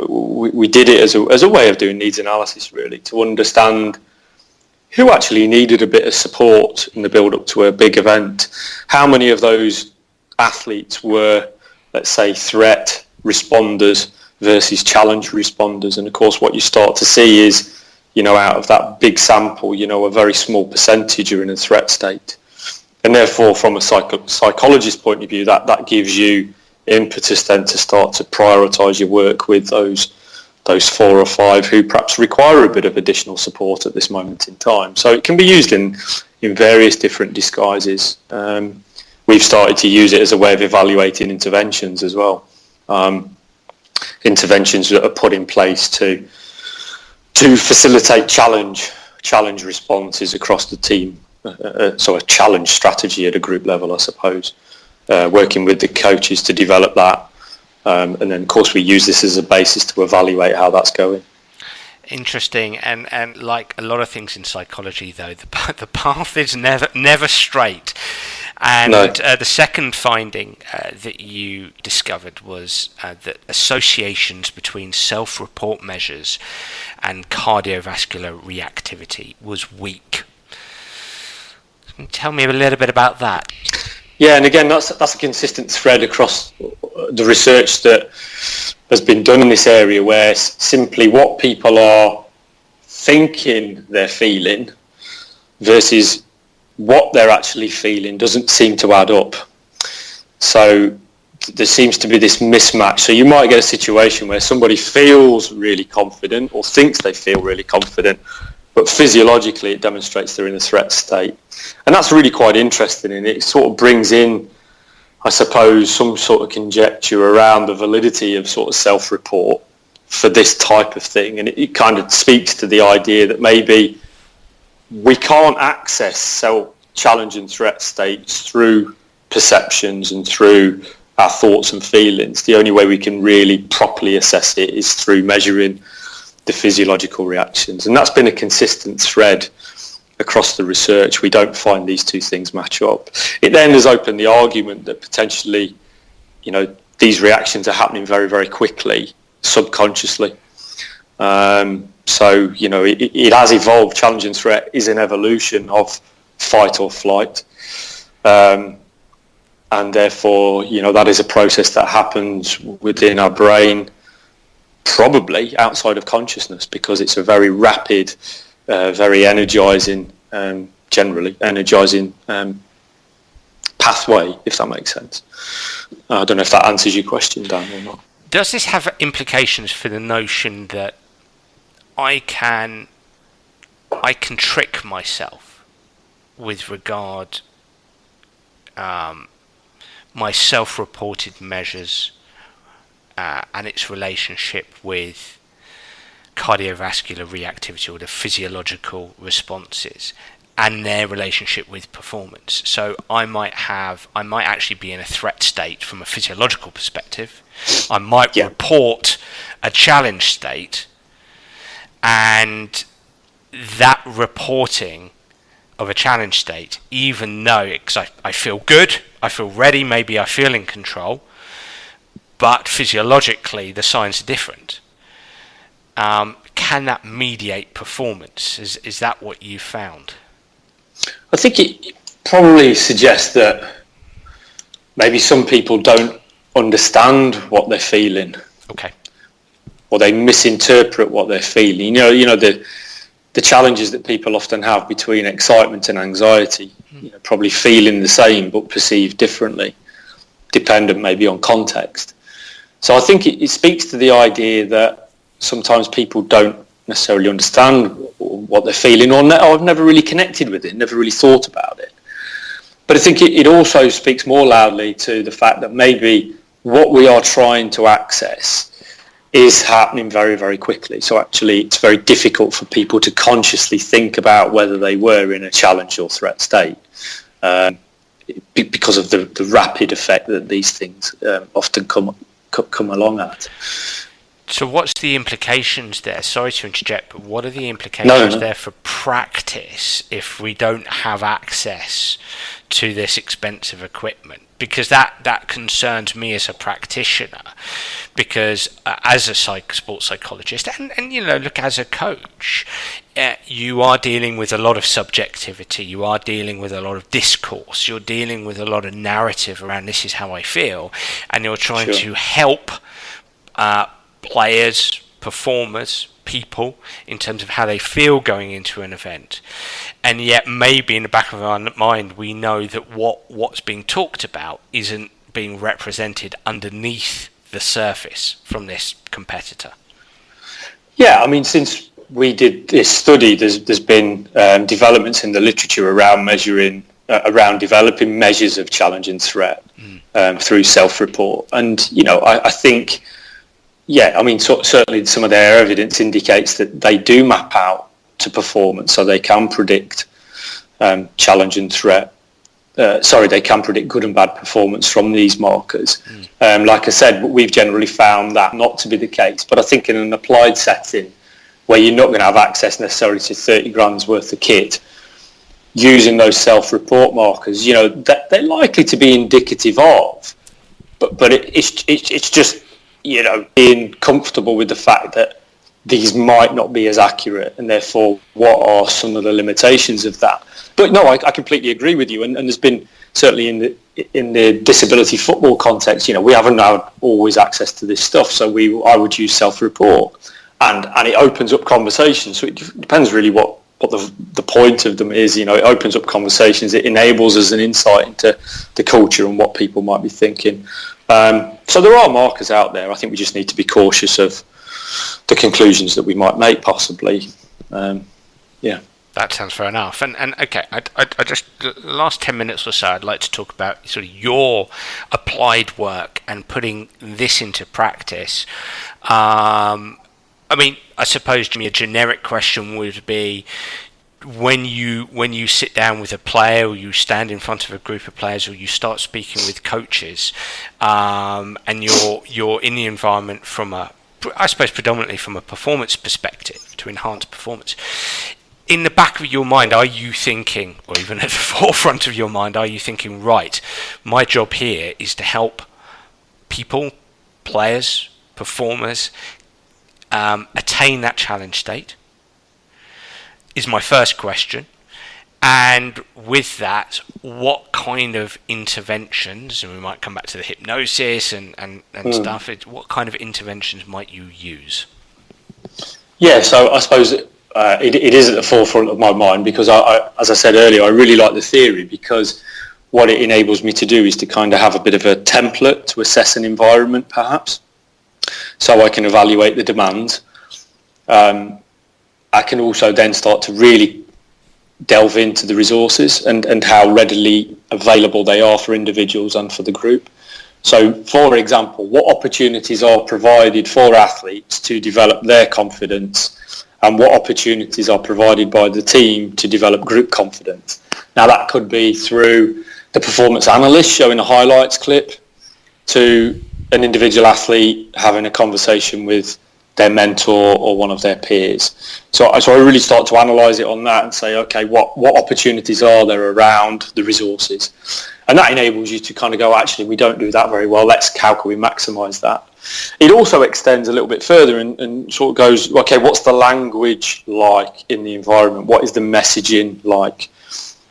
we did it as a way of doing needs analysis, really, to understand who actually needed a bit of support in the build-up to a big event. How many of those athletes were, let's say, threat responders versus challenge responders? And of course, what you start to see is, out of that big sample, a very small percentage are in a threat state. And therefore, from a psychologist's point of view, that gives you impetus then to start to prioritise your work with those 4 or 5 who perhaps require a bit of additional support at this moment in time. So it can be used in various different disguises. We've started to use it as a way of evaluating interventions as well. Interventions that are put in place to facilitate challenge responses across the team. So a challenge strategy at a group level, I suppose. Working with the coaches to develop that. And then, of course, we use this as a basis to evaluate how that's going. Interesting, and like a lot of things in psychology, though, the path is never straight. And No. the second finding that you discovered was that associations between self-report measures and cardiovascular reactivity was weak. Can you tell me a little bit about that? Yeah, and again, that's a consistent thread across the research that has been done in this area, where simply what people are thinking they're feeling versus what they're actually feeling doesn't seem to add up. So there seems to be this mismatch. So you might get a situation where somebody feels really confident or thinks they feel really confident, but physiologically it demonstrates they're in a threat state. And that's really quite interesting, and it sort of brings in, I suppose, some sort of conjecture around the validity of sort of self-report for this type of thing. And it kind of speaks to the idea that maybe we can't access challenge and threat states through perceptions and through our thoughts and feelings. The only way we can really properly assess it is through measuring the physiological reactions. And that's been a consistent thread across the research. We don't find these two things match up. It then has opened the argument that potentially, these reactions are happening very, very quickly, subconsciously. So, it has evolved. Challenge and threat is an evolution of fight or flight. And therefore, that is a process that happens within our brain, probably outside of consciousness, because it's a very rapid, very energizing, generally energizing pathway, if that makes sense. I don't know if that answers your question, Dan, or not. Does this have implications for the notion that I can trick myself with regard my self-reported measures and its relationship with cardiovascular reactivity, or the physiological responses, and their relationship with performance? So I might actually be in a threat state from a physiological perspective. I might report a challenge state, and that reporting of a challenge state, even though because I feel good, I feel ready, maybe I feel in control, but physiologically the signs are different. Can that mediate performance? Is that what you found? I think it probably suggests that maybe some people don't understand what they're feeling. Okay. Or they misinterpret what they're feeling. The challenges that people often have between excitement and anxiety, probably feeling the same but perceived differently, dependent maybe on context. So I think it speaks to the idea that sometimes people don't necessarily understand what they're feeling, or I've never really connected with it, never really thought about it. But I think it also speaks more loudly to the fact that maybe what we are trying to access is happening very, very quickly. So actually it's very difficult for people to consciously think about whether they were in a challenge or threat state, because of the rapid effect that these things often come along at. So what's the implications there? Sorry to interject, but what are the implications there for practice if we don't have access to this expensive equipment? Because that concerns me as a practitioner, because as a sports psychologist and look, as a coach, you are dealing with a lot of subjectivity, you are dealing with a lot of discourse, you're dealing with a lot of narrative around this is how I feel, and you're trying to help players, performers, people in terms of how they feel going into an event. And yet maybe in the back of our mind we know that what's being talked about isn't being represented underneath the surface from this competitor. Yeah, I mean, since we did this study, there's been developments in the literature around around developing measures of challenge and threat through self-report. And I think certainly some of their evidence indicates that they do map out to performance, so they can predict challenge and threat. They can predict good and bad performance from these markers. Like I said, we've generally found that not to be the case. But I think in an applied setting where you're not going to have access necessarily to 30 grand's worth of kit, using those self-report markers, that they're likely to be indicative of, but it's just, being comfortable with the fact that these might not be as accurate, and therefore what are some of the limitations of that. But no, I completely agree with you, and there's been, certainly in the disability football context, we haven't had always access to this stuff, so I would use self-report, and it opens up conversations. So it depends really what the point of them is. It opens up conversations, it enables us an insight into the culture and what people might be thinking. So there are markers out there. I think we just need to be cautious of the conclusions that we might make, possibly. That sounds fair enough. And okay, I just, the last 10 minutes or so, I'd like to talk about sort of your applied work and putting this into practice. I suppose, Jimmy, a generic question would be, when you sit down with a player, or you stand in front of a group of players, or you start speaking with coaches, and you're in the environment predominantly from a performance perspective, to enhance performance. In the back of your mind, are you thinking, or even at the forefront of your mind, are you thinking, right, my job here is to help people, players, performers, attain that challenge state? Is my first question. And with that, what kind of interventions, and we might come back to the hypnosis and stuff, what kind of interventions might you use? Yeah, so I suppose it is at the forefront of my mind, because as I said earlier, I really like the theory, because what it enables me to do is to kind of have a bit of a template to assess an environment, perhaps, so I can evaluate the demands. I can also then start to really delve into the resources and how readily available they are for individuals and for the group. So, for example, what opportunities are provided for athletes to develop their confidence, and what opportunities are provided by the team to develop group confidence? Now, that could be through the performance analyst showing a highlights clip, to an individual athlete having a conversation with their mentor or one of their peers. So I really start to analyse it on that and say, okay, what opportunities are there around the resources? And that enables you to kind of go, actually, we don't do that very well. How can we maximise that? It also extends a little bit further and sort of goes, okay, what's the language like in the environment? What is the messaging like?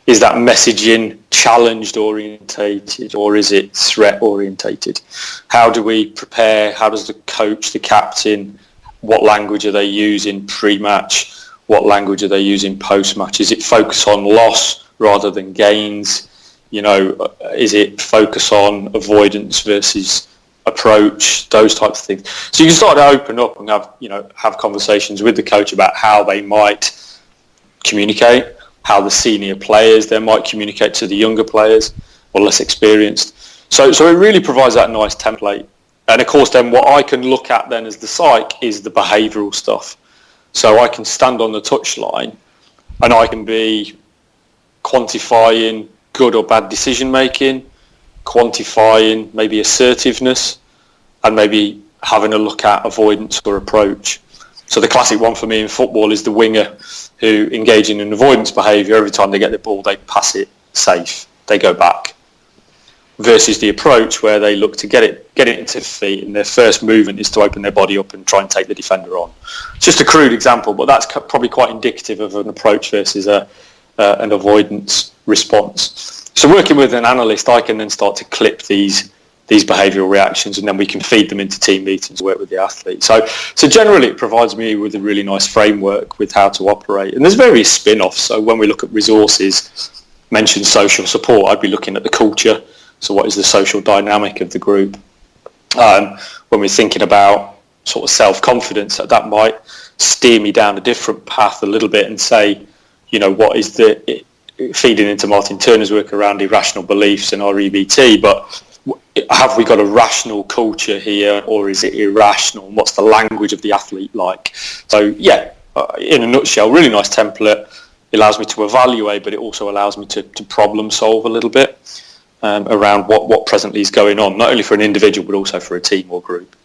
Is that messaging challenged orientated, or is it threat orientated? How do we prepare? How does the coach, the captain, what language are they using pre-match? What language are they using post-match? Is it focus on loss rather than gains? Is it focus on avoidance versus approach? Those types of things. So you can start to open up and have conversations with the coach about how they might communicate, how the senior players then might communicate to the younger players or less experienced. So it really provides that nice template. And of course, then what I can look at then as the psych is the behavioural stuff. So I can stand on the touchline and I can be quantifying good or bad decision making, quantifying maybe assertiveness, and maybe having a look at avoidance or approach. So the classic one for me in football is the winger who engage in an avoidance behaviour. Every time they get the ball, they pass it safe, they go back. Versus the approach where they look to get it into feet, and their first movement is to open their body up and try and take the defender on. It's just a crude example, but that's probably quite indicative of an approach versus an avoidance response. So working with an analyst, I can then start to clip these behavioural reactions, and then we can feed them into team meetings, work with the athlete. So generally it provides me with a really nice framework with how to operate. And there's various spin-offs. So when we look at resources, mention social support, I'd be looking at the culture. So what is the social dynamic of the group? When we're thinking about sort of self-confidence, that might steer me down a different path a little bit and say, what is feeding into Martin Turner's work around irrational beliefs and REBT, but have we got a rational culture here, or is it irrational? And what's the language of the athlete like? So in a nutshell, really nice template. It allows me to evaluate, but it also allows me to problem solve a little bit around what presently is going on, not only for an individual, but also for a team or group.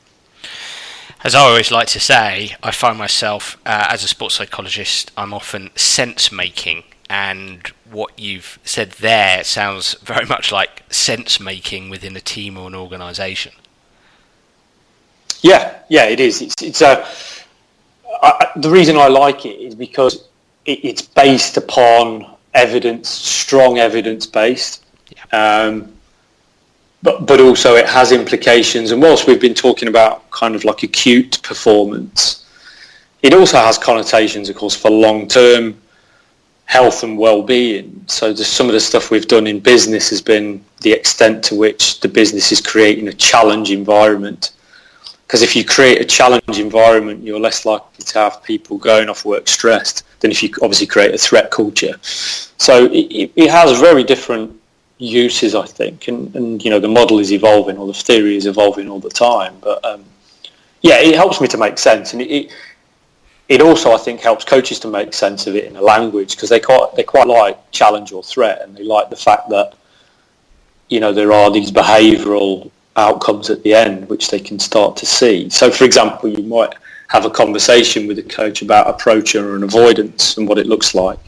As I always like to say, I find myself, as a sports psychologist, I'm often sense-making and what you've said there sounds very much like sense making within a team or an organisation. Yeah, it is. The reason I like it is because it's based upon evidence, strong evidence based. Yeah. But also it has implications. And whilst we've been talking about kind of like acute performance, it also has connotations, of course, for long-term health and well-being. So just some of the stuff we've done in business has been the extent to which the business is creating a challenge environment. Because if you create a challenge environment, you're less likely to have people going off work stressed than if you obviously create a threat culture. So it has very different uses, I think, and the model is evolving, or the theory is evolving all the time. But it helps me to make sense, and it also, I think, helps coaches to make sense of it in a language, because they quite like challenge or threat, and they like the fact that there are these behavioural outcomes at the end which they can start to see. So, for example, you might have a conversation with a coach about approach or an avoidance and what it looks like,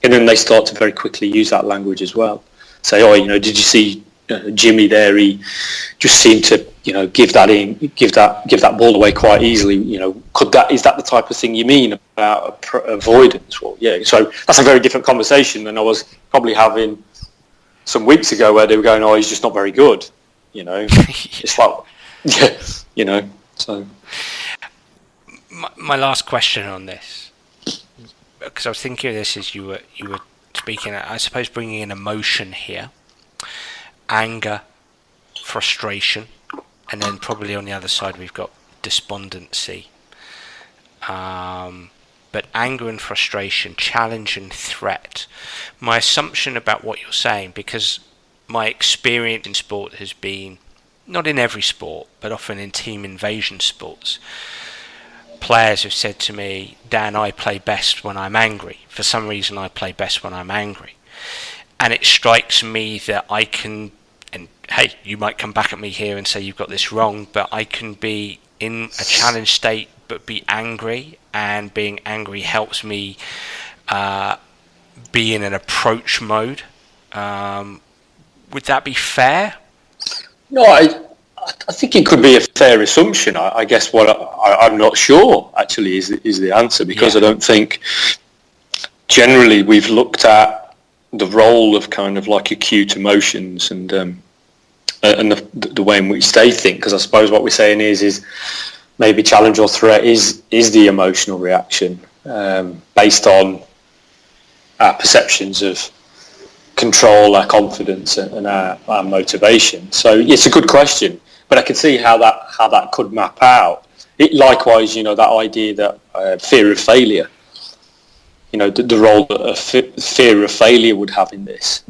and then they start to very quickly use that language as well. Say, did you see Jimmy there? He just seemed to, give that ball away quite easily. Is that the type of thing you mean about avoidance? Well, yeah. So that's a very different conversation than I was probably having some weeks ago, where they were going, he's just not very good. It's like, So my last question on this, because I was thinking of this as you were speaking, I suppose, bringing in emotion here, anger, frustration, and then probably on the other side we've got despondency. But anger and frustration, challenge and threat. My assumption about what you're saying, because my experience in sport has been, not in every sport, but often in team invasion sports, players have said to me, Dan, I play best when I'm angry. For some reason, I play best when I'm angry. And it strikes me that I can, and hey, you might come back at me here and say you've got this wrong, but I can be in a challenge state but be angry, and being angry helps me be in an approach mode. Would that be fair? No, I think it could be a fair assumption. I guess what I'm not sure actually is the answer, because I don't think generally we've looked at the role of kind of like acute emotions and the way in which they think. Because I suppose what we're saying is maybe challenge or threat is the emotional reaction based on our perceptions of control, our confidence, and our motivation. So it's a good question, but I can see how that could map out. Likewise, that idea that fear of failure, the role that fear of failure would have in this,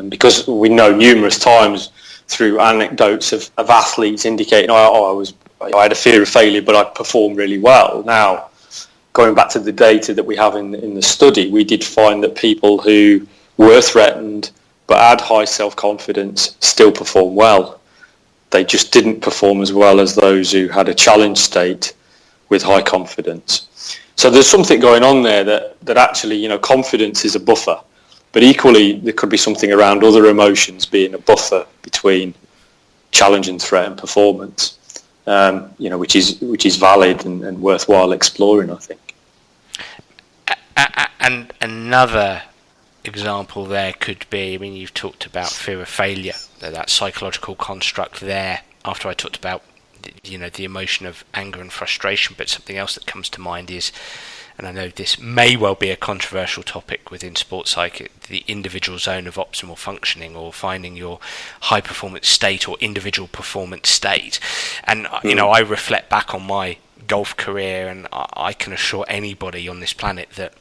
because we know numerous times through anecdotes of athletes indicating, I had a fear of failure, but I performed really well. Now, going back to the data that we have in the study, we did find that people who were threatened but had high self-confidence still perform well. They just didn't perform as well as those who had a challenge state with high confidence. So there's something going on there that actually, confidence is a buffer, but equally there could be something around other emotions being a buffer between challenge and threat and performance, which is valid and worthwhile exploring, I think. And another example there could be, you've talked about fear of failure, that psychological construct there, after I talked about the emotion of anger and frustration, but something else that comes to mind is, and I know this may well be a controversial topic within sports psych, the individual zone of optimal functioning, or finding your high performance state or individual performance state. And I reflect back on my golf career, and I can assure anybody on this planet that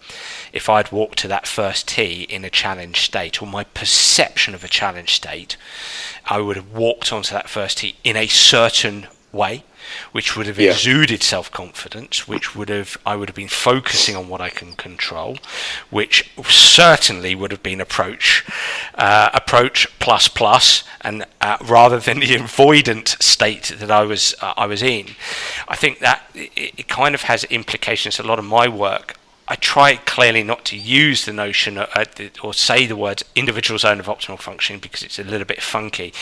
if I'd walked to that first tee in a challenge state, or my perception of a challenge state, I would have walked onto that first tee in a certain way, which would have exuded self-confidence, I would have been focusing on what I can control, which certainly would have been approach plus, and rather than the avoidant state that I was in. I think that it kind of has implications. A lot of my work I try clearly not to use the notion or say the words individual zone of optimal functioning because it's a little bit funky,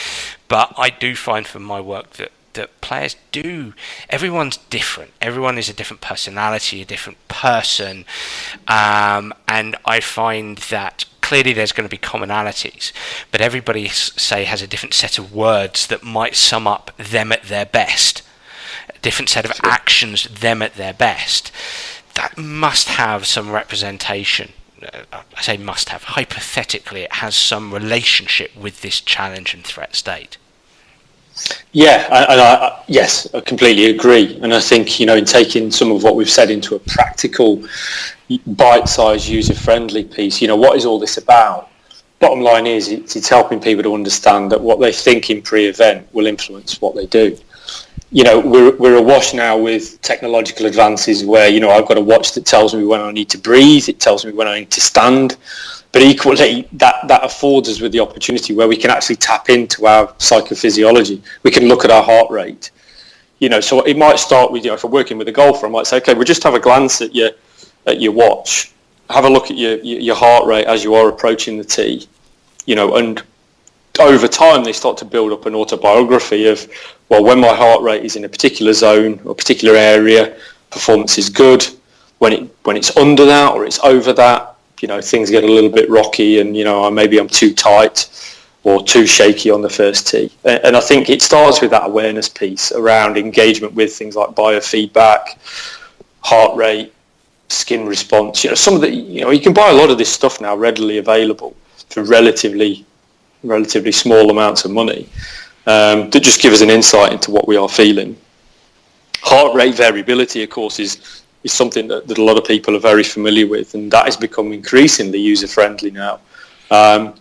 but I do find from my work that players do, everyone's different, everyone is a different personality, a different person, and I find that clearly there's going to be commonalities, but everybody, say, has a different set of words that might sum up them at their best, a different set of actions, them at their best. That must have some representation. I say must have. Hypothetically, it has some relationship with this challenge and threat state. Yeah, yes, I completely agree. And I think, in taking some of what we've said into a practical, bite-sized, user-friendly piece, what is all this about? Bottom line is, it's helping people to understand that what they think in pre-event will influence what they do. We're awash now with technological advances where, I've got a watch that tells me when I need to breathe, it tells me when I need to stand, but equally that affords us with the opportunity where we can actually tap into our psychophysiology. We can look at our heart rate. So it might start with, if I'm working with a golfer, I might say, okay, we'll just have a glance at your watch, have a look at your heart rate as you are approaching the tee, and over time they start to build up an autobiography of, well, when my heart rate is in a particular zone or particular area, performance is good. When it's under that or it's over that, things get a little bit rocky, and maybe I'm too tight or too shaky on the first tee. And I think it starts with that awareness piece around engagement with things like biofeedback, heart rate, skin response. Some of the you can buy a lot of this stuff now readily available for relatively small amounts of money that just give us an insight into what we are feeling. Heart rate variability, of course, is something that a lot of people are very familiar with, and that has become increasingly user-friendly now. And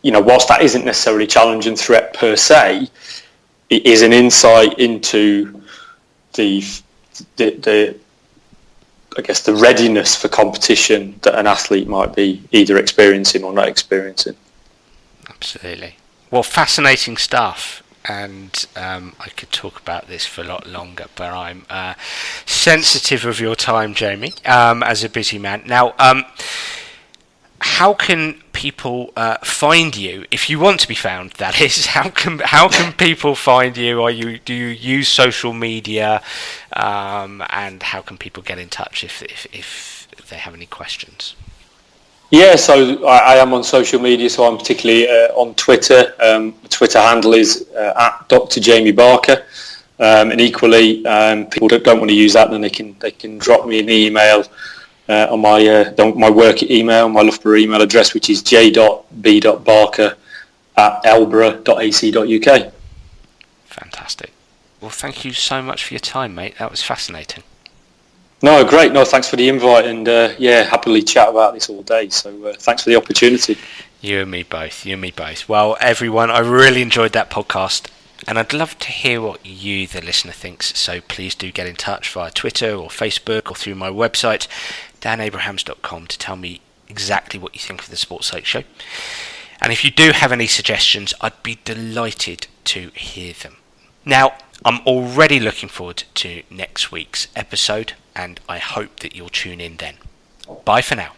whilst that isn't necessarily challenge and threat per se, it is an insight into the I guess the readiness for competition that an athlete might be either experiencing or not experiencing. Absolutely. Well, fascinating stuff. And I could talk about this for a lot longer, but I'm sensitive of your time, Jamie, as a busy man. Now, how can people find you if you want to be found? That is, how can people find you? Do you use social media, and how can people get in touch if they have any questions? Yeah, so I am on social media, so I'm particularly on Twitter. The Twitter handle is at Dr. Jamie Barker. And equally, people that don't want to use that, then they can drop me an email on my work email, my Loughborough email address, which is j.b.barker@loughborough.ac.uk. Fantastic. Well, thank you so much for your time, mate. That was fascinating. No, great. No, thanks for the invite, and happily chat about this all day. So thanks for the opportunity. You and me both. Well, everyone, I really enjoyed that podcast, and I'd love to hear what you, the listener, thinks. So please do get in touch via Twitter or Facebook or through my website, danabrahams.com, to tell me exactly what you think of the Sports Psych Show. And if you do have any suggestions, I'd be delighted to hear them. Now, I'm already looking forward to next week's episode, and I hope that you'll tune in then. Bye for now.